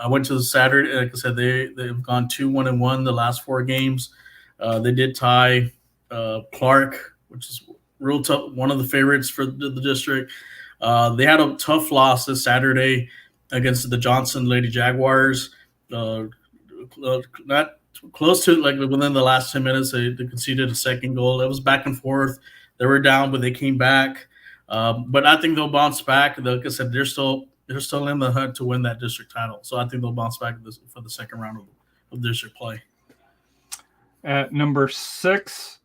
went to the Saturday. Like I said, they've gone 2-1-1 the last 4 games. They did tie Clark, which is real tough, one of the favorites for the district. They had a tough loss this Saturday against the Johnson Lady Jaguars. Not close to, like, within the last 10 minutes, they conceded a second goal. It was back and forth. They were down, but they came back. But I think they'll bounce back. Like I said, they're still in the hunt to win that district title. So I think they'll bounce back for the second round of district play. At number 6,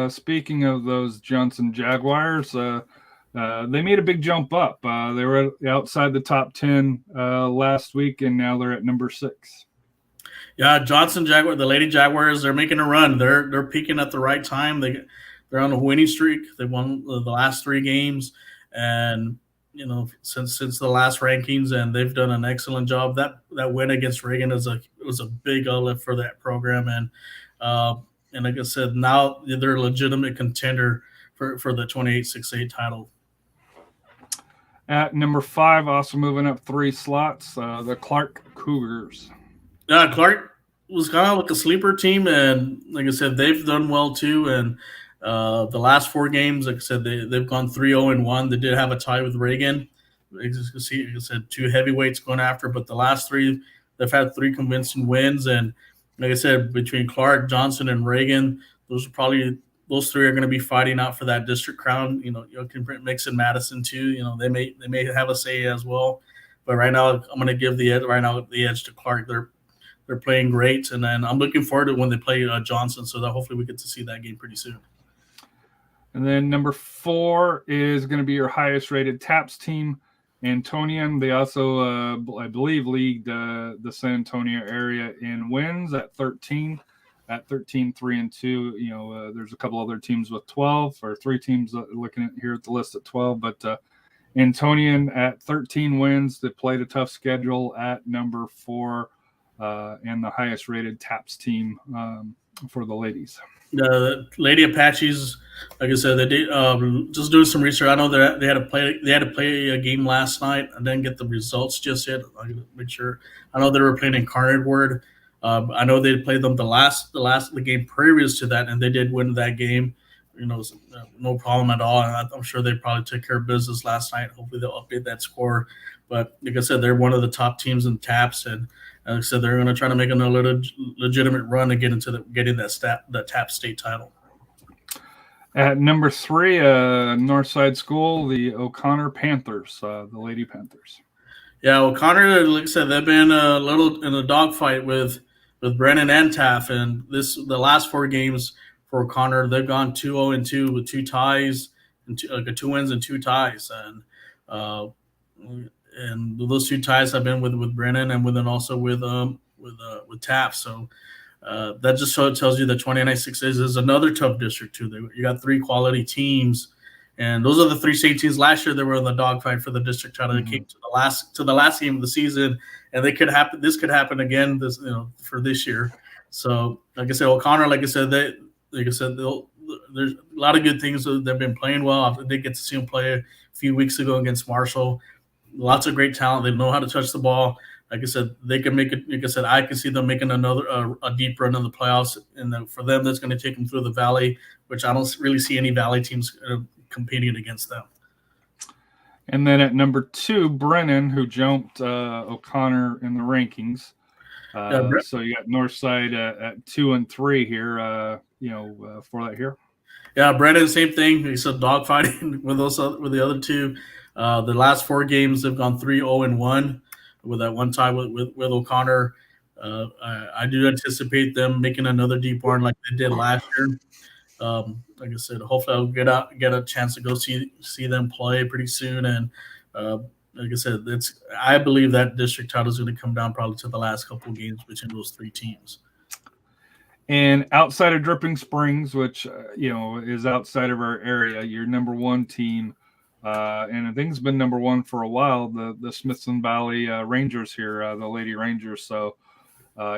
speaking of those Johnson Jaguars, they made a big jump up. They were outside the top 10 last week, and now they're at number 6. Yeah, Johnson Jaguar, the Lady Jaguars, they're making a run. They're peaking at the right time. They're on a winning streak. They won the last 3 games, and since the last rankings, and they've done an excellent job. That win against Reagan was a big uplift for that program, and like I said, now they're a legitimate contender for the 28-6A title. At number 5, also moving up 3 slots, the Clark Cougars. Yeah, Clark was kind of like a sleeper team, and like I said, they've done well too. And the last 4 games, like I said, they've gone 3-0-1. They did have a tie with Reagan. As you can see, like I said, 2 heavyweights going after, but the last 3, they've had 3 convincing wins. And like I said, between Clark, Johnson, and Reagan, those 3 are going to be fighting out for that district crown. You can mix in Madison too. They may have a say as well. But right now, I'm going to give the edge to Clark. They're playing great, and then I'm looking forward to when they play Johnson, so that hopefully we get to see that game pretty soon. And then number 4 is going to be your highest-rated TAPS team, Antonian. They also, I believe, lead the San Antonio area in wins at 13. At 13, 3-2. There's a couple other teams with 12, or 3 teams looking at here at the list at 12, but Antonian at 13 wins. They played a tough schedule at number 4. And the highest rated TAPS team for the ladies. The Lady Apaches, like I said, they did just doing some research. I know they had to play a game last night. I didn't get the results just yet. I gotta make sure. I know they were playing in Carnarvon. I know they played them the game previous to that, and they did win that game. No problem at all. And I'm sure they probably took care of business last night. Hopefully they'll update that score. But like I said, they're one of the top teams in TAPS, and like I said, they're going to try to make another legitimate run to get into getting the TAPS state title. At number 3, Northside School, the O'Connor Panthers, the Lady Panthers. Yeah, O'Connor, like I said, they've been a little in a dogfight with Brennan and Taft, and the last 4 games for O'Connor, they've gone 2-0-2 with 2 ties and 2 wins and 2 ties, and those 2 ties have been with Brennan and then also with Taft. So that just tells you that 29-6 is another tough district too. You got 3 quality teams, and those are the 3 state teams last year that were in the dogfight for the district title. Mm-hmm. They came to the last game of the season, and this could happen again for this year. So like I said, O'Connor, there's a lot of good things. They've been playing well. I did get to see them play a few weeks ago against Marshall. Lots of great talent. They know how to touch the ball. Like I said, they can make it. Like I said, I can see them making a deep run in the playoffs. And for them, that's going to take them through the Valley, which I don't really see any Valley teams competing against them. And then at number 2, Brennan, who jumped O'Connor in the rankings. So you got Northside at 2 and 3 here. For that here. Yeah, Brennan, same thing. He's a dogfighting with the other 2. The last 4 games, they've gone 3-0-1 with that one tie with O'Connor. I do anticipate them making another deep run like they did last year. Like I said, hopefully I'll get a chance to go see them play pretty soon. And like I said, I believe that district title is going to come down probably to the last couple of games between those 3 teams. And outside of Dripping Springs, which is outside of our area, your number 1 team. And I think it's been number 1 for a while, the Smithson Valley Rangers here, the Lady Rangers. So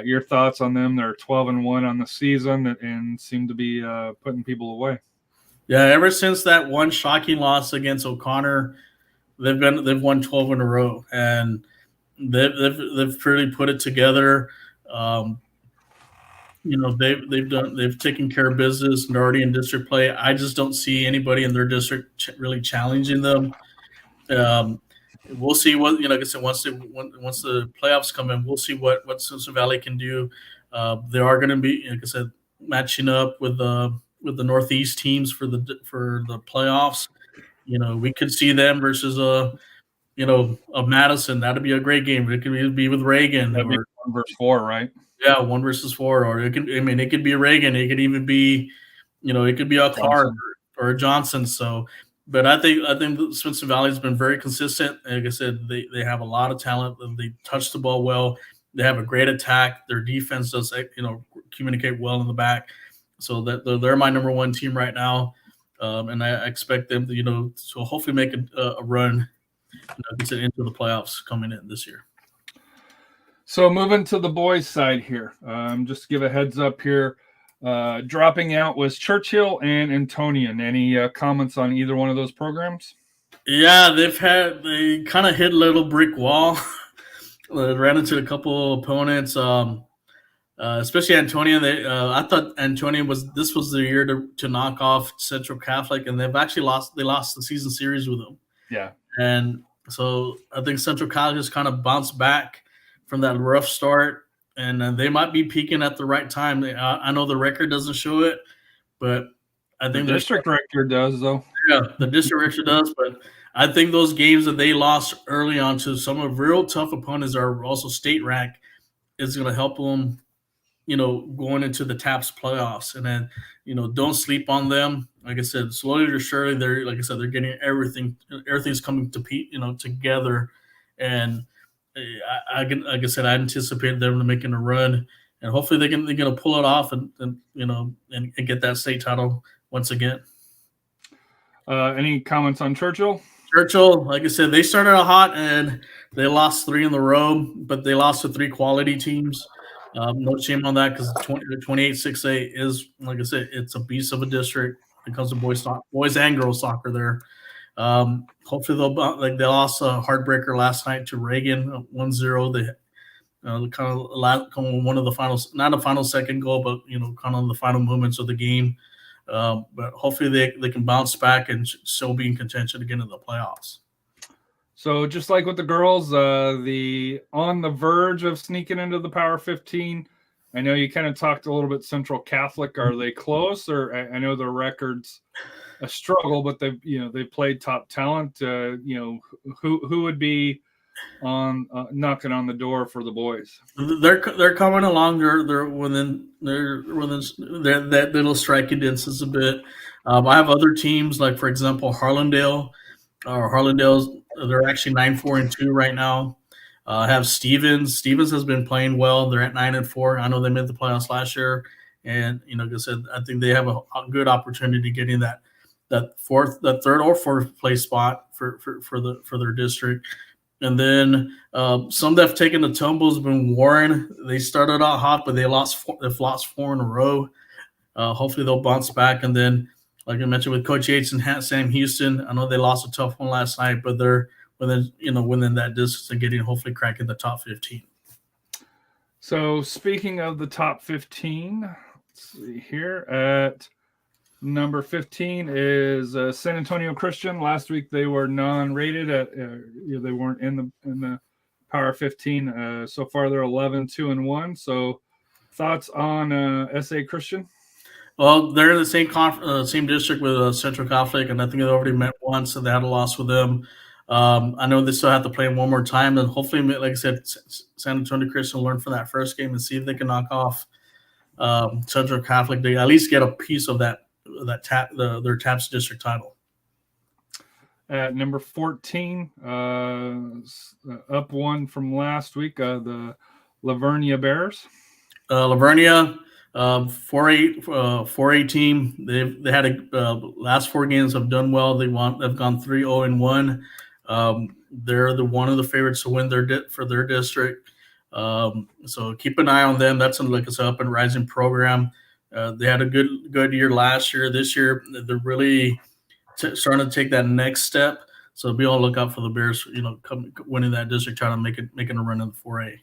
Your thoughts on them? They're 12-1 on the season and seem to be putting people away. Yeah, ever since that one shocking loss against O'Connor, they've won 12 in a row, and they've really put it together. They've taken care of business and they're already in district play. I just don't see anybody in their district really challenging them. We'll see what like I said. Once the playoffs come in, we'll see what Simpson Valley can do. They are going to be, like I said, matching up with the Northeast teams for the playoffs. We could see them versus of Madison. That'd be a great game. It could be with Reagan. That'd be 1-4, right? Yeah, 1-4, or it could be Reagan. It could even be, it could be a Clark or a Johnson. So, but I think Smithson Valley has been very consistent. Like I said, they have a lot of talent. They touch the ball well. They have a great attack. Their defense does, communicate well in the back. So that they're my number one team right now, and I expect them to, to hopefully make a run, into the playoffs coming in this year. So moving to the boys' side here, just to give a heads up here, dropping out was Churchill and Antonian. Any comments on either one of those programs? Yeah, they kind of hit a little brick wall. They ran into a couple opponents, especially Antonian. I thought Antonian was the year to knock off Central Catholic, and they've actually lost. They lost the season series with them. Yeah, and so I think Central Catholic has kind of bounced back from that rough start, and they might be peaking at the right time. I know the record doesn't show it, but I think the district record does, though. Yeah, the district record does, but I think those games that they lost early on to some of real tough opponents are also state rank is going to help them, going into the TAPS playoffs. And then, don't sleep on them. Like I said, slowly or surely, they're getting everything's coming to together, and like I said, I anticipate them making a run, and hopefully they're going to pull it off and get that state title once again. Any comments on Churchill? Churchill, like I said, they started out hot and they lost 3 in a row, but they lost to 3 quality teams. No shame on that because 28-6A is, like I said, it's a beast of a district when it comes to boys and girls soccer there. Hopefully they lost a heartbreaker last night to Reagan 1-0. They kind of one of the finals, not a final second goal, but kind of the final moments of the game. But hopefully they can bounce back and still be in contention to get into the playoffs. So just like with the girls, on the verge of sneaking into the Power 15. I know you kind of talked a little bit Central Catholic. Are they close? Or I know their record's a struggle, but they've played top talent. Who would be on knocking on the door for the boys? They're coming along. They're within that little striking distance a bit. I have other teams like, for example, Harlandale's. They're actually 9-4-2 right now. I have Stevens. Stevens has been playing well. They're at 9-4. I know they made the playoffs last year, and like I said, I think they have a good opportunity to get in that third or fourth place spot for their district. And then some that have taken the tumble has been Warren. They started out hot, but they've lost 4 in a row. Hopefully they'll bounce back. And then, like I mentioned with Coach Yates and Sam Houston, I know they lost a tough one last night, but they're within that distance and hopefully cracking the top 15. So speaking of the top 15, let's see here at number 15 is San Antonio Christian. Last week they were non-rated. They weren't in the Power 15. So far they're 11-2-1. So thoughts on SA Christian? Well, they're in the same district with Central Catholic, and I think they already met once, and they had a loss with them. I know they still have to play them one more time, and hopefully, like I said, San Antonio Christian will learn from that first game and see if they can knock off Central Catholic. They at least get a piece of their TAPS district title. At number 14, up one from last week, the Lavernia Bears. Lavernia, 4A team. They had last 4 games have done well. They've gone 3-0-1. They're one of the favorites to win for their district. So keep an eye on them. That's like it's up and rising program. They had a good year last year. This year they're really starting to take that next step. So be on the lookout for the Bears. Winning that district title, making a run in the 4A.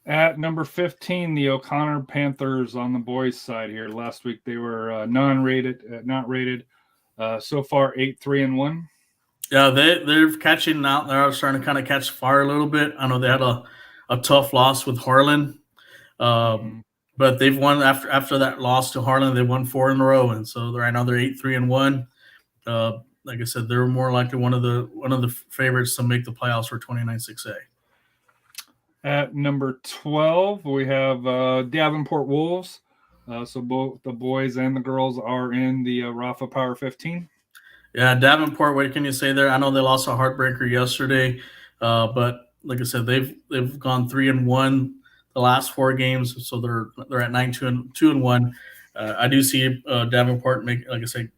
At number 15, the O'Connor Panthers on the boys' side here. Last week they were not rated. So far, 8-3-1. Yeah, they're catching out. They're starting to kind of catch fire a little bit. I know they had a tough loss with Harlan, but they've won after that loss to Harlan. They won 4 in a row, and so right now they're 8-3-1. Like I said, they're more likely one of the favorites to make the playoffs for 29-6A. At number 12, we have Davenport Wolves. So both the boys and the girls are in the Rafa Power 15. Yeah, Davenport, what can you say there? I know they lost a heartbreaker yesterday, but like I said, they've gone 3-1 the last 4 games, so they're at 9-2-1. I do see Davenport like I say,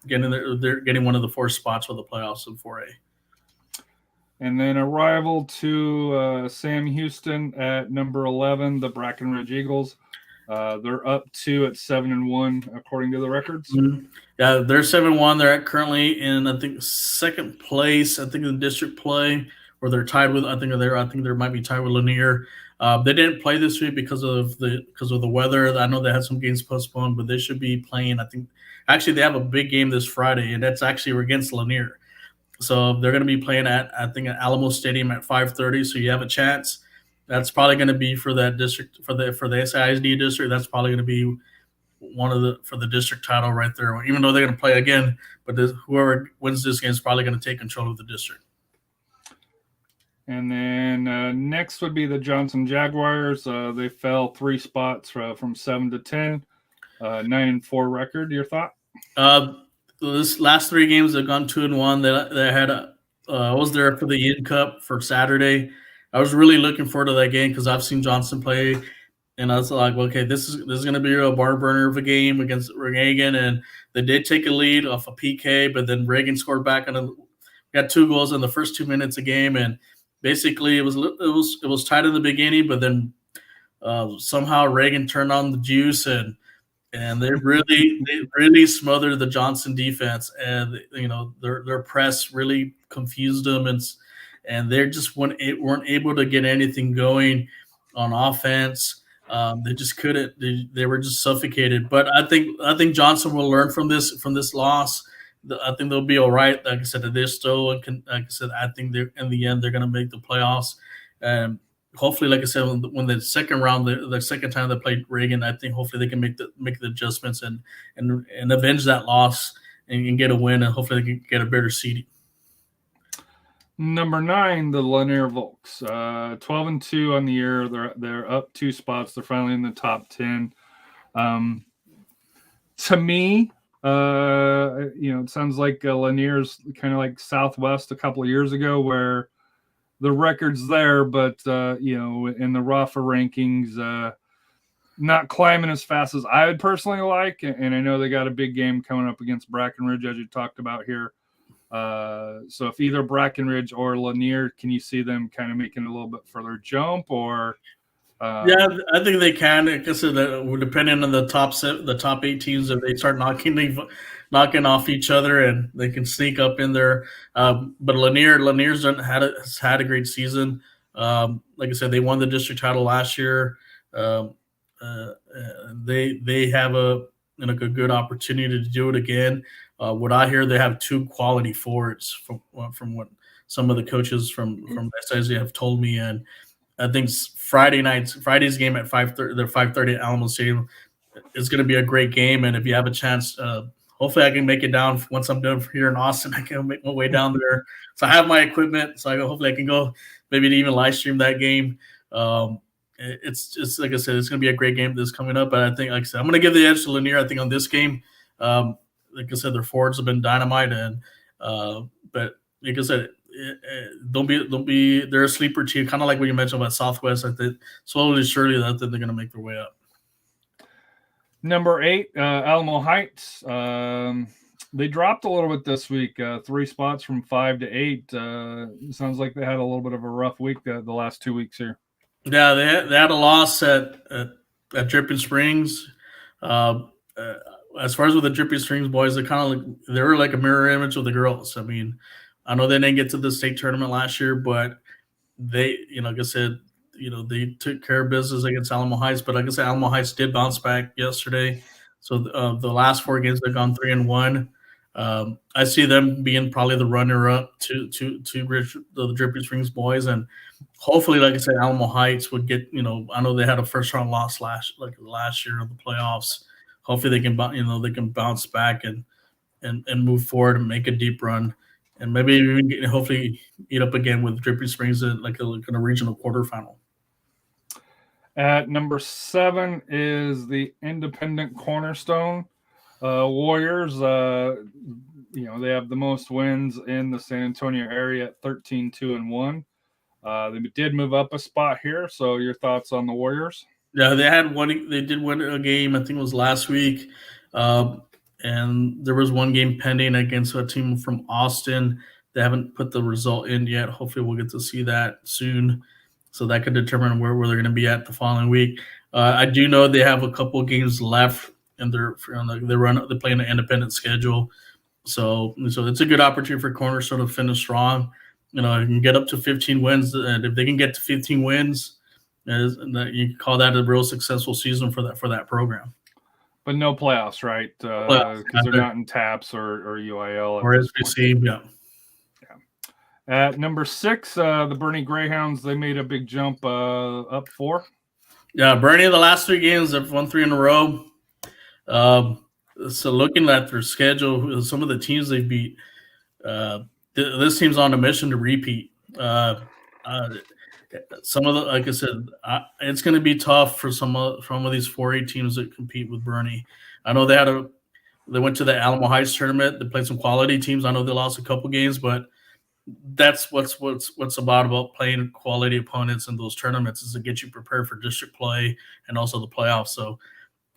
they're getting one of the 4 spots for the playoffs in 4A. And then a rival to Sam Houston at number 11, the Brackenridge Eagles. They're up 2 at 7-1 according to the records. Mm-hmm. Yeah, they're 7-1. They're currently in I think second place. I think in district play, where they're tied with. I think they might be tied with Lanier. They didn't play this week because of the weather. I know they had some games postponed, but they should be playing. I think actually they have a big game this Friday, and that's actually against Lanier. So they're going to be playing at Alamo Stadium at 5:30. So you have a chance. That's probably going to be for that district for the SISD district. That's probably going to be for the district title right there. Even though they're going to play again, but whoever wins this game is probably going to take control of the district. And then next would be the Johnson Jaguars. They fell 3 spots from 7 to 10, 9-4 record. Your thought? This last 3 games they've gone 2-1. They had I was there for the Yin Cup for Saturday. I was really looking forward to that game because I've seen Johnson play, and I was like, okay, this is going to be a barn burner of a game against Reagan, and they did take a lead off a PK, but then Reagan scored back and got 2 goals in the first 2 minutes of game, and basically it was tight in the beginning, but then somehow Reagan turned on the juice and they really smothered the Johnson defense, and their press really confused them, and they just weren't able to get anything going on offense. They just couldn't. They were just suffocated. But I think Johnson will learn from this loss. I think they'll be all right. Like I said, they're still. Like I said, I think in the end they're going to make the playoffs. And hopefully, like I said, when the second round, the second time they played Reagan, I think hopefully they can make the adjustments and avenge that loss and get a win, and hopefully they can get a better seeding. Number 9, the Lanier Volks, 12-2 on the year. They're up 2 spots. They're finally in the top 10. To me, it sounds like Lanier's kind of like Southwest a couple of years ago, where the record's there, but in the Rafa rankings, not climbing as fast as I would personally like. And I know they got a big game coming up against Brackenridge, as you talked about here. So if either Brackenridge or Lanier, can you see them kind of making a little bit further jump, or? Yeah, I think they can. Like I said, depending on the top 8 teams, if they start knocking off each other, and they can sneak up in there. But Lanier's has had a great season. Like I said, they won the district title last year. They have a good opportunity to do it again. What I hear, they have 2 quality forwards from what some of the coaches from SISD have told me, and I think Friday's game at 5:30, the 5:30 at Alamo Stadium is going to be a great game. And if you have a chance, hopefully I can make it down once I'm done here in Austin. I can make my way down there. So I have my equipment, so hopefully I can go maybe even live stream that game. It's just like I said, it's going to be a great game that's coming up. But I think, like I said, I'm going to give the edge to Lanier. I think on this game, like I said, their forwards have been dynamite, and but like I said, don't be. They're a sleeper team, kind of like what you mentioned about Southwest. I think slowly, surely, that they're going to make their way up. Number 8, Alamo Heights. They dropped a little bit this week, 3 spots from 5 to 8. Sounds like they had a little bit of a rough week the last 2 weeks here. Yeah, they had a loss at Dripping Springs. Uh, uh, as far as with the Dripping Springs boys, they were like a mirror image of the girls. I mean, I know they didn't get to the state tournament last year, but they, like I said, they took care of business against Alamo Heights. But like I said, Alamo Heights did bounce back yesterday. So the last 4 games, they've gone 3-1. I see them being probably the runner-up to the Dripping Springs boys, and hopefully, like I said, Alamo Heights would get. I know they had a first-round loss last year in the playoffs. Hopefully, they can bounce back and move forward and make a deep run, and maybe even hopefully meet up again with Dripping Springs in a regional quarterfinal. At number 7 is the Independent Cornerstone Warriors. They have the most wins in the San Antonio area at 13-2-1. They did move up a spot here. So your thoughts on the Warriors? Yeah, they did win a game. I think it was last week. And there was one game pending against a team from Austin. They haven't put the result in yet. Hopefully we'll get to see that soon. So that could determine where they're going to be at the following week. I do know they have a couple games left, and they're playing an independent schedule. So it's a good opportunity for Cornerstone to finish strong. You can get up to 15 wins, and if they can get to 15 wins, you can call that a real successful season for that program. But no playoffs, right? Because they're not in TAPS or UIL or SBC. Yeah. At number 6, the Bernie Greyhounds, they made a big jump up 4. Yeah, Bernie, the last 3 games, they've won 3 in a row. So looking at their schedule, some of the teams they beat, this team's on a mission to repeat. Some of the, like I said, it's going to be tough for some of these 4A teams that compete with Bernie. I know they went to the Alamo Heights tournament. They played some quality teams. I know they lost a couple games, but that's what's about playing quality opponents in those tournaments, is to get you prepared for district play and also the playoffs. So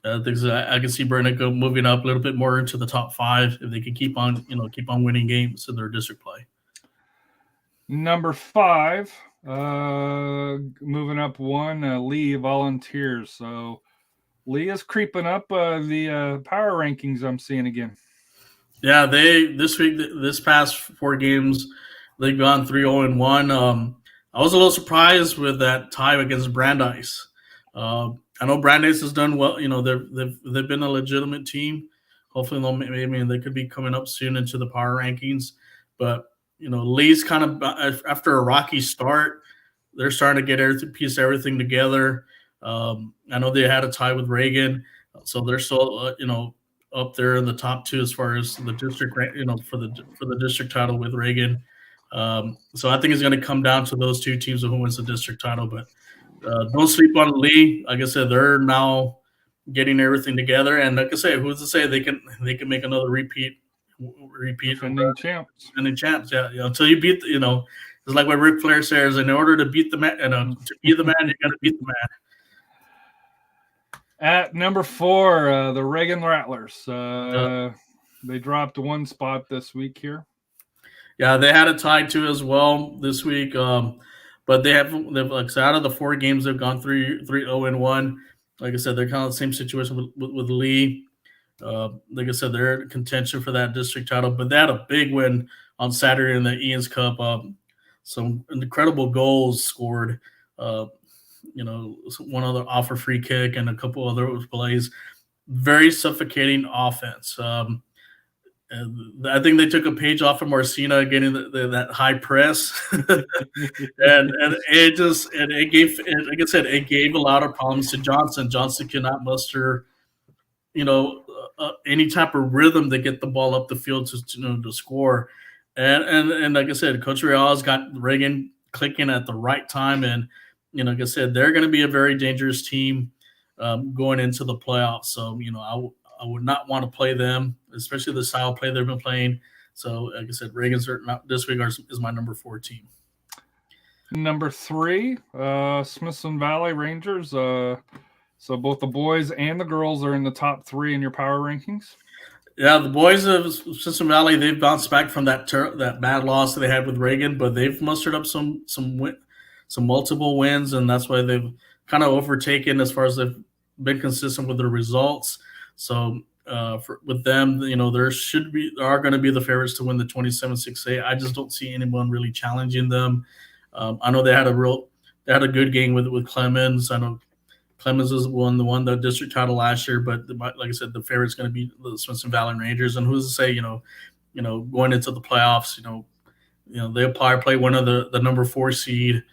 I can see Bernie moving up a little bit more into the top 5 if they can keep on winning games in their district play. Number 5, moving up 1, Lee Volunteers. So Lee is creeping up the power rankings I'm seeing again. Yeah, this past 4 games, they've gone 3-0-1. I was a little surprised with that tie against Brandeis. I know Brandeis has done well. They've been a legitimate team. Hopefully, they could be coming up soon into the power rankings. But Lee's kind of, after a rocky start, they're starting to get piece everything together. I know they had a tie with Reagan, so they're still up there in the top 2 as far as the district, for the district title with Reagan. So I think it's going to come down to those 2 teams of who wins the district title. But don't sleep on Lee. Like I said, they're now getting everything together, and like I say, who's to say they can make another repeat defending champs. Yeah, until you beat it's like what Ric Flair says: in order to beat the man, to be the man, you got to beat the man. At number 4, the Reagan Rattlers. They dropped 1 spot this week here. Yeah, they had a tie too as well this week. But they've like, so out of the 4 games, they've gone 3-0-1. Like I said, they're kind of the same situation with Lee. Like I said, they're in contention for that district title, but they had a big win on Saturday in the Ian's Cup. Some incredible goals scored. One other off a free kick and a couple other plays. Very suffocating offense. I think they took a page off of Marcina getting that high press, and it gave a lot of problems to Johnson. Johnson cannot muster, any type of rhythm to get the ball up the field to score, and like I said, Coach Real's got Reagan clicking at the right time, and like I said, they're going to be a very dangerous team going into the playoffs. So I would not want to play them, especially the style of play they've been playing. So, like I said, Reagan's this week is my number 4 team. Number 3, Smithson Valley Rangers. So both the boys and the girls are in the top 3 in your power rankings. Yeah, the boys of Smithson Valley, they've bounced back from that bad loss that they had with Reagan, but they've mustered up some some multiple wins, and that's why they've kind of overtaken as far as they've been consistent with their results. So with them, there are going to be the favorites to win the 27-6A. I just don't see anyone really challenging them. I know they had a good game with Clemens. I know Clemens won the district title last year, but like I said, the favorite's going to be the Smithson Valley Rangers. And who's to say, going into the playoffs, they'll probably play one of the number 4 seed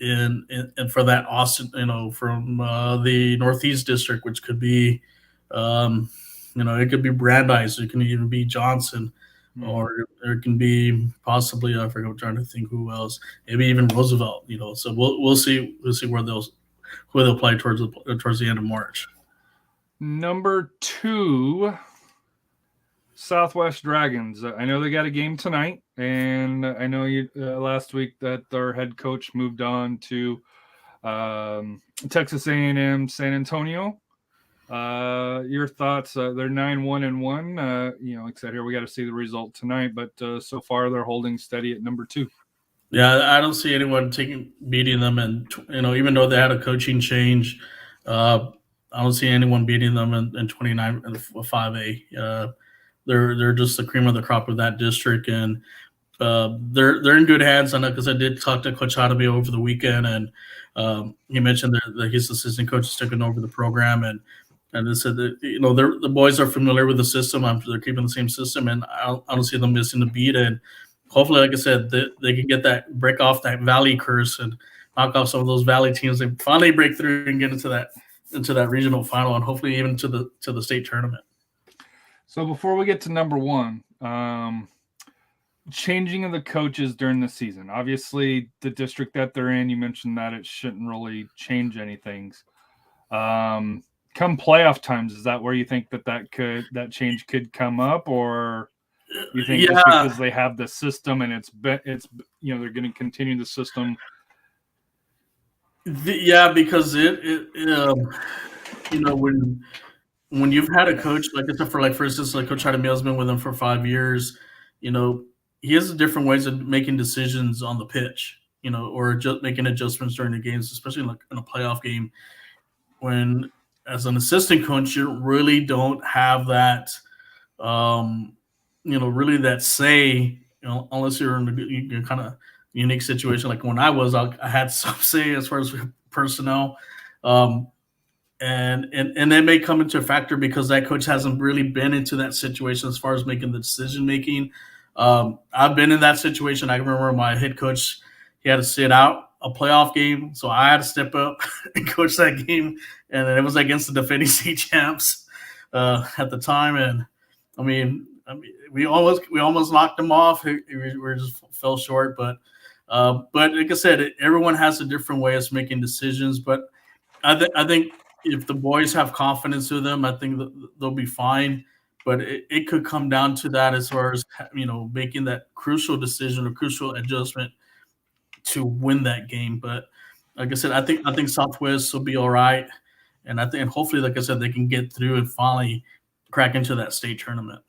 in for that Austin, from the Northeast District, which could be, it could be Brandeis, it can even be Johnson, or it can be possibly, I forget, I'm trying to think who else, maybe even Roosevelt. So we'll see where they'll play towards the end of March. Number 2, Southwest Dragons. I know they got a game tonight, and I know you last week that their head coach moved on to Texas A&M San Antonio. Your thoughts? They're 9-1-1. Like I said, here we got to see the result tonight, but so far they're holding steady at number 2. Yeah, I don't see anyone beating them, and even though they had a coaching change, I don't see anyone beating them in 29 5A. They're just the cream of the crop of that district, and they're in good hands. I know because I did talk to Coach Hadaby over the weekend, and he mentioned that his assistant coach is taking over the program, and they said that the boys are familiar with the system. They're keeping the same system, and I don't see them missing a beat. And hopefully, like I said, they can break off that Valley curse and knock off some of those Valley teams and finally break through and get into that regional final, and hopefully even to the state tournament. So before we get to number 1, changing of the coaches during the season. Obviously, the district that they're in, you mentioned that it shouldn't really change anything. Come playoff times, is that where you think that change could come up, or you think just because they have the system and it's they're going to continue the system? Because when you've had a coach for instance, like Coach Hadaby has been with them for 5 years, he has different ways of making decisions on the pitch, or just making adjustments during the games, especially like in a playoff game. When as an assistant coach, you really don't have that, really that say, unless you're in a kind of unique situation. Like when I had some say as far as personnel. And that may come into a factor because that coach hasn't really been into that situation as far as making the decision making. I've been in that situation. I remember my head coach, he had to sit out a playoff game, so I had to step up and coach that game, and it was against the defending state champs at the time. And I mean, we almost knocked them off. We just fell short, but like I said, everyone has a different way of making decisions. But I think if the boys have confidence in them, I think they'll be fine. But it could come down to that as far as making that crucial decision or crucial adjustment to win that game. But like I said, I think Southwest will be all right, and hopefully, like I said, they can get through and finally crack into that state tournament.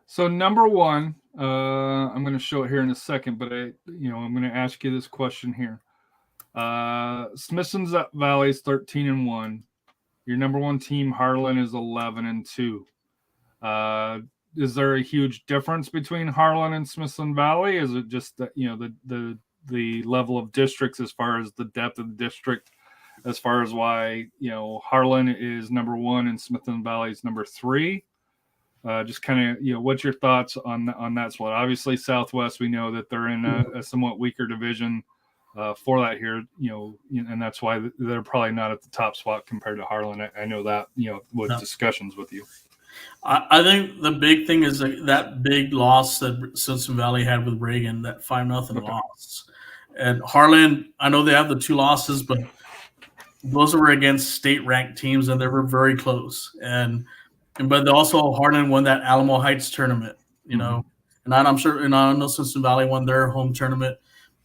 So number 1, I'm going to show it here in a second, but I'm going to ask you this question here. Smithson Valley's 13-1. Your number 1 team, Harlan, is 11-2. Is there a huge difference between Harlan and Smithson Valley? Is it just that the level of districts as far as the depth of the district, as far as why Harlan is number 1 and Smithson Valley is number 3? Just kind of what's your thoughts on that split? Obviously, Southwest, we know that they're in a somewhat weaker division for that here, and that's why they're probably not at the top spot compared to Harlan. I know that with discussions with you. I think the big thing is that big loss that Smithson Valley had with Reagan, that 5-0 loss. And Harlan, I know they have the 2 losses, but those were against state-ranked teams, and they were very close. But also Harlan won that Alamo Heights tournament, and I'm sure, and I know Smithson Valley won their home tournament,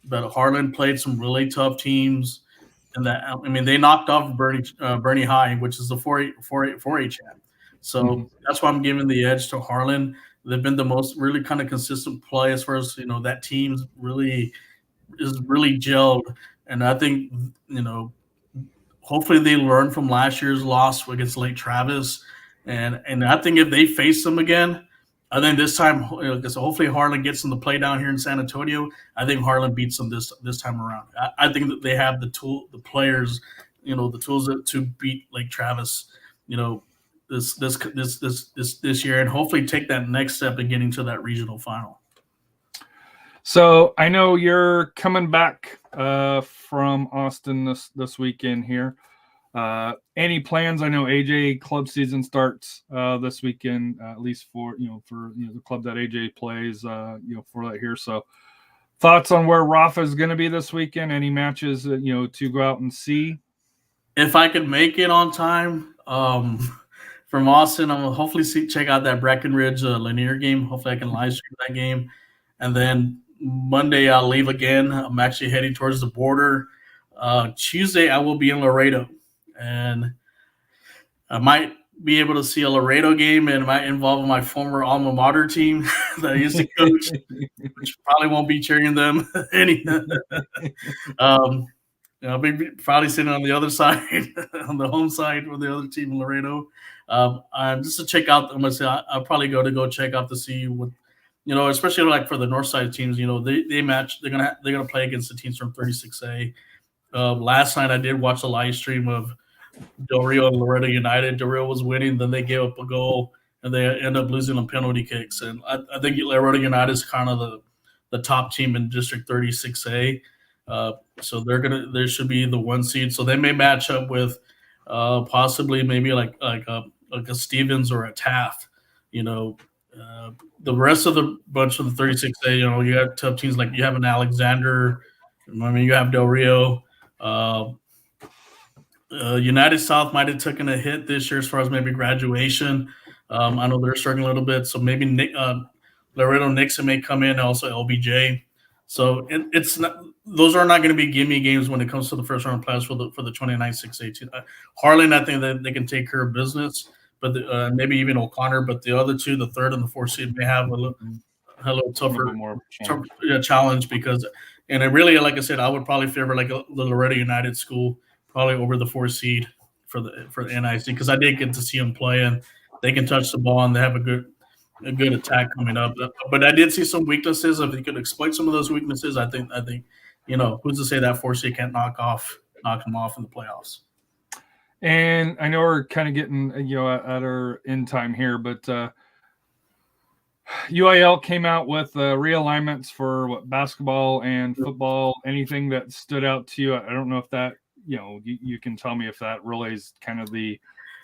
but Harlan played some really tough teams, and they knocked off Bernie High, which is the 4A champ. So that's why I'm giving the edge to Harlan. They've been the most really kind of consistent play as far as that team's really is really gelled, and I think hopefully they learn from last year's loss against Lake Travis, and I think if they face them again, I think this time, because hopefully Harlan gets them to play down here in San Antonio. I think Harlan beats them this time around. I think that they have the players, the tools to beat Lake Travis, this year, and hopefully take that next step in getting to that regional final. So I know you're coming back from Austin this weekend here. Any plans? I know AJ club season starts this weekend, at least for the club that AJ plays, for that here. So thoughts on where Rafa is going to be this weekend? Any matches to go out and see? If I could make it on time from Austin, I'm gonna hopefully check out that Breckenridge Lanier game. Hopefully I can live stream that game, and then Monday I'll leave again. I'm actually heading towards the border. Tuesday I will be in Laredo, and I might be able to see a Laredo game, and it might involve my former alma mater team that I used to coach, which probably won't be cheering them any. I'll be probably sitting on the other side, on the home side with the other team in Laredo. Just to check out, I'm gonna say I'll probably go check out to see what, especially like for the north side teams, they match. They're gonna play against the teams from 36A. Last night I did watch a live stream of Del Rio and Loreto United. Del Rio was winning, then they gave up a goal, and they end up losing on penalty kicks. And I think Loreto United is kind of the top team in District 36A. So they should be the 1 seed. So they may match up with possibly maybe like a Stevens or a Taft. The rest of the bunch of the 36A, you got tough teams like you have an Alexander. You have Del Rio. United South might have taken a hit this year as far as maybe graduation. I know they're struggling a little bit, so maybe Laredo Nixon may come in, also LBJ. So it's not; those are not going to be gimme games when it comes to the first round playoffs for the 29-6-18. Harlan, I think that they can take care of business, but maybe even O'Connor. But the other two, the 3rd and the 4th seed, may have a little tougher challenge because, and it really, like I said, I would probably favor like the Loreto United school probably over the 4th seed for the NIC because I did get to see them play and they can touch the ball and they have a good attack coming up. But I did see some weaknesses. If you could exploit some of those weaknesses, I think who's to say that 4th seed can't knock them off in the playoffs. And I know we're kind of getting at our end time here, but UIL came out with realignments for basketball and football. Anything that stood out to you? I don't know if that you can tell me if that really is kind of the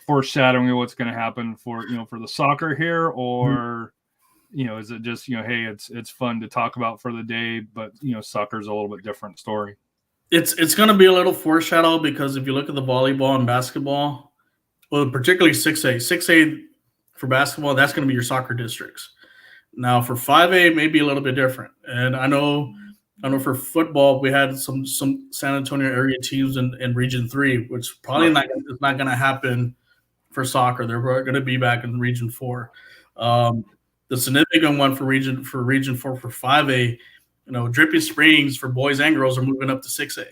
foreshadowing of what's going to happen for the soccer here, or is it just hey, it's fun to talk about for the day, but soccer's a little bit different story. It's going to be a little foreshadow because if you look at the volleyball and basketball, well, particularly 6A for basketball, that's going to be your soccer districts. Now for 5A, maybe a little bit different. And I know for football, we had some San Antonio area teams in Region 3, which probably not going to happen for soccer. They're going to be back in Region 4. The significant one for Region 4 for 5A, Dripping Springs for boys and girls are moving up to 6A.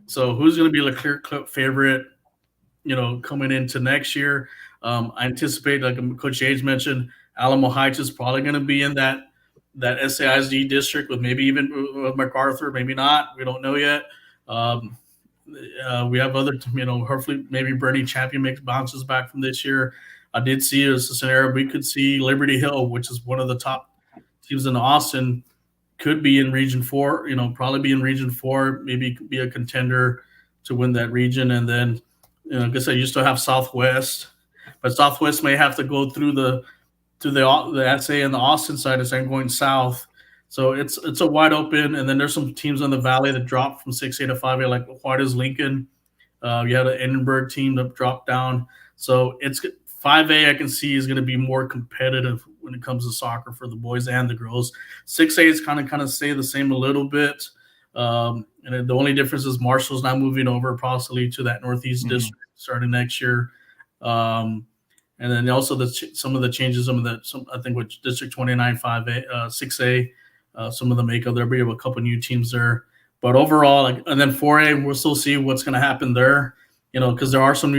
So who's going to be the clear favorite, coming into next year? I anticipate, like Coach Yates mentioned, Alamo Heights is probably going to be in that SAISD district with maybe even with MacArthur, maybe not. We don't know yet. We have other, hopefully maybe Bernie Champion bounces back from this year. I did see as a scenario we could see Liberty Hill, which is one of the top teams in Austin, could be in Region 4. Probably be in Region 4, maybe be a contender to win that region. And then, I guess I used to have Southwest, but Southwest may have to go through the SA and the Austin side instead of going south. So it's a wide open, and then there's some teams in the valley that dropped from 6A to 5A, like Juarez Lincoln. You had an Edinburgh team that dropped down. So it's 5A I can see is going to be more competitive when it comes to soccer for the boys and the girls. 6A is kind of stay the same a little bit. And the only difference is Marshall's now moving over possibly to that Northeast district starting next year. And then also some of the changes, I think with District 29, 5A, 6A, some of the makeup. There'll be a couple new teams there. But overall, and then 4A, we'll still see what's going to happen there. Because there are some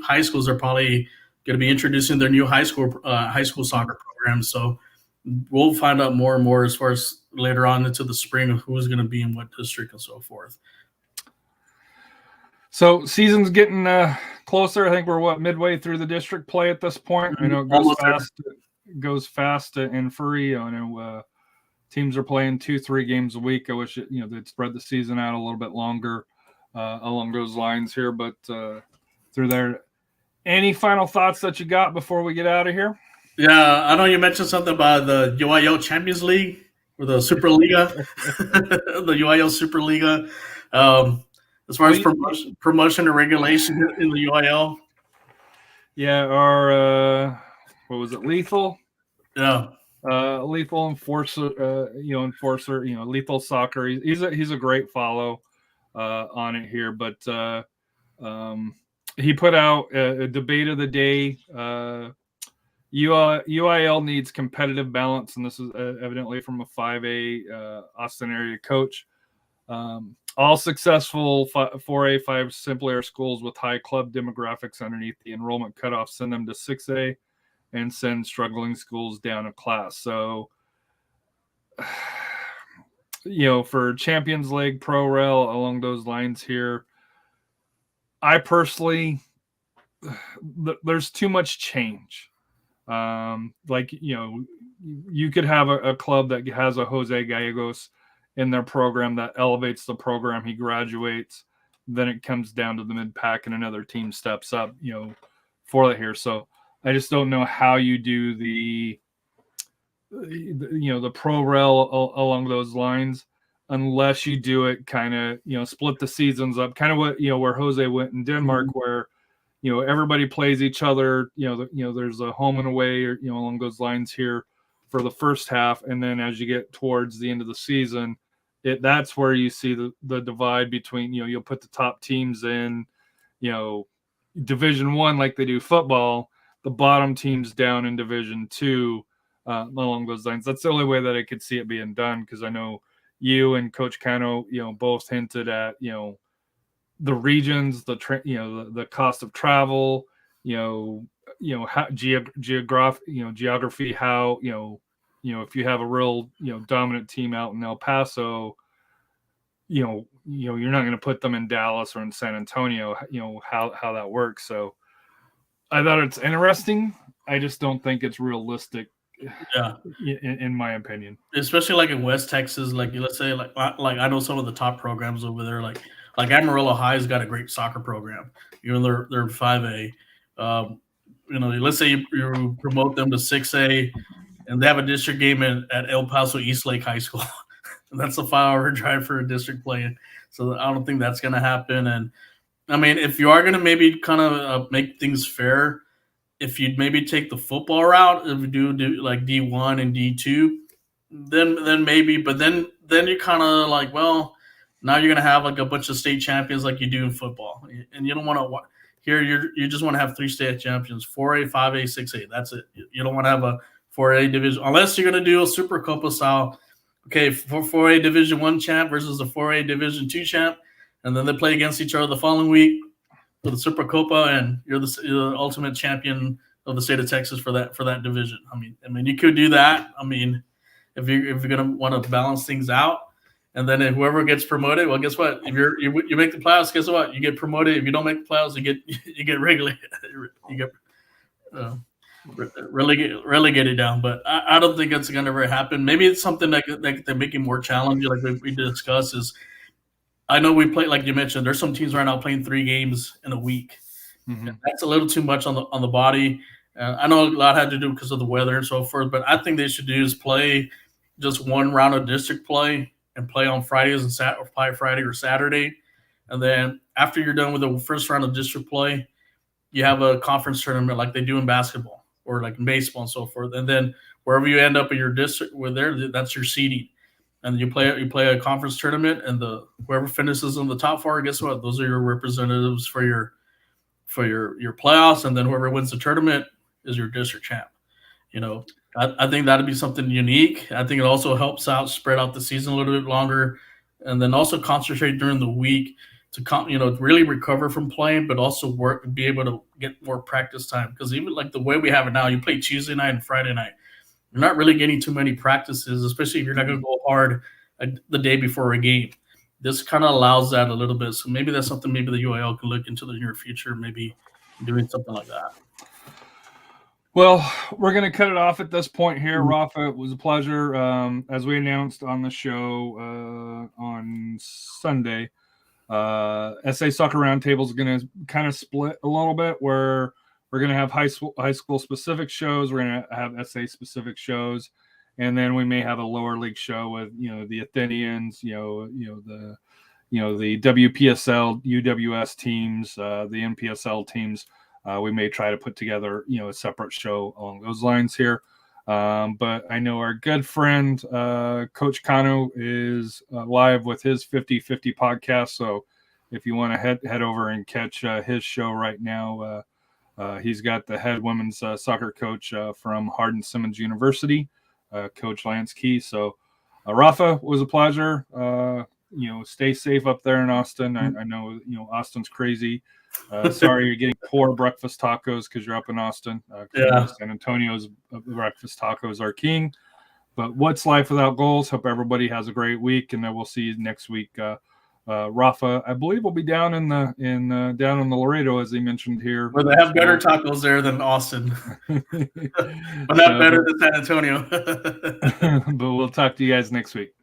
high schools that are probably going to be introducing their new high school soccer programs. So we'll find out more and more as far as later on into the spring of who's going to be in what district and so forth. So season's getting closer. I think we're midway through the district play at this point. I know it goes fast. It goes fast in Furry. I know teams are playing 2-3 games a week. I wish they'd spread the season out a little bit longer along those lines here. But through there, any final thoughts that you got before we get out of here? Yeah, I know you mentioned something about the UIL Champions League or the Superliga, the UIL Superliga. As far as promotion and regulation in the UIL. Yeah, our what was it? Lethal. Yeah. Lethal Enforcer. Lethal Soccer. He's a great follow on it here, but he put out a debate of the day. UIL needs competitive balance, and this is evidently from a 5A Austin area coach. All successful 4A, 5 Simple Air schools with high club demographics underneath the enrollment cutoff send them to 6A and send struggling schools down a class. So, for Champions League, Pro Rel, along those lines here, I personally, there's too much change. You could have a club that has a Jose Gallegos in their program that elevates the program. He graduates, then it comes down to the mid-pack and another team steps up, for that here. So I just don't know how you do the Pro Rel along those lines unless you do it kind of, split the seasons up, kind of what, where Jose went in Denmark, where, everybody plays each other, there's a home and away, or, along those lines here for the first half. And then as you get towards the end of the season, that's where you see the divide between, you'll put the top teams in, Division 1 like they do football, the bottom teams down in Division 2 along those lines. That's the only way that I could see it being done, because I know you and Coach Cano, both hinted at, the regions, the cost of travel, how geography, how, if you have a real, dominant team out in El Paso, you're not going to put them in Dallas or in San Antonio, how that works. So I thought it's interesting. I just don't think it's realistic. Yeah, in my opinion, especially like in West Texas, like let's say like I know some of the top programs over there, like Amarillo High's got a great soccer program. They're 5A. Let's say you promote them to 6A, and they have a district game at El Paso East Lake High School. And that's a 5-hour drive for a district play. So I don't think that's going to happen. And I mean, if you are going to maybe kind of make things fair, if you'd maybe take the football route, if you do like D1 and D2, then maybe. But then you're kind of like, well, now you're going to have like a bunch of state champions like you do in football, and you don't want to. Here, you just want to have 3 state champions: 4A, 5A, 6A. That's it. You don't want to have a 4A division unless you're going to do a Super Copa style. Okay, 4A Division 1 champ versus the 4A Division 2 champ, and then they play against each other the following week for the Super Copa, and you're the ultimate champion of the state of Texas for that division. I mean, you could do that. I mean, if you're gonna want to balance things out, and then if whoever gets promoted, well, guess what? If you make the playoffs, guess what? You get promoted. If you don't make the playoffs, you get relegated. You get relegated down. But I don't think it's gonna ever happen. Maybe it's something that they make it more challenging, like we discussed. Is I know we play, like you mentioned, there's some teams right now playing 3 games in a week. Mm-hmm. That's a little too much on the body. I know a lot had to do because of the weather and so forth, but I think they should do is play just 1 round of district play and play on Fridays and Friday or Saturday. And then after you're done with the first round of district play, you have a conference tournament like they do in basketball or like in baseball and so forth. And then wherever you end up in your district, that's your seeding. And you play a conference tournament, and whoever finishes in the top 4, guess what? Those are your representatives for your playoffs, and then whoever wins the tournament is your district champ. I think that'd be something unique. I think it also helps out spread out the season a little bit longer, and then also concentrate during the week to really recover from playing, but also be able to get more practice time. Because even like the way we have it now, you play Tuesday night and Friday night. You're not really getting too many practices, especially if you're not going to go hard the day before a game. This kind of allows that a little bit. So maybe that's something maybe the UIL can look into the near future, maybe doing something like that. Well, we're going to cut it off at this point here. Rafa, it was a pleasure. As we announced on the show on Sunday, SA Soccer Roundtable is going to kind of split a little bit, where we're going to have high school specific shows. We're going to have SA specific shows, and then we may have a lower league show with the Athenians, the WPSL, UWS teams, the NPSL teams. We may try to put together, a separate show along those lines here. But I know our good friend, Coach Kano, is live with his 50-50 podcast. So if you want to head over and catch his show right now, he's got the head women's soccer coach from Hardin-Simmons University, Coach Lance Key. So Rafa, was a pleasure. Stay safe up there in Austin. I know, Austin's crazy. Sorry you're getting poor breakfast tacos because you're up in Austin. San Antonio's breakfast tacos are king. But what's life without goals? Hope everybody has a great week, and then we'll see you next week. Rafa, I believe, will be down in the Laredo, as he mentioned here. Where they have better tacos there than Austin, but not better than San Antonio. But we'll talk to you guys next week.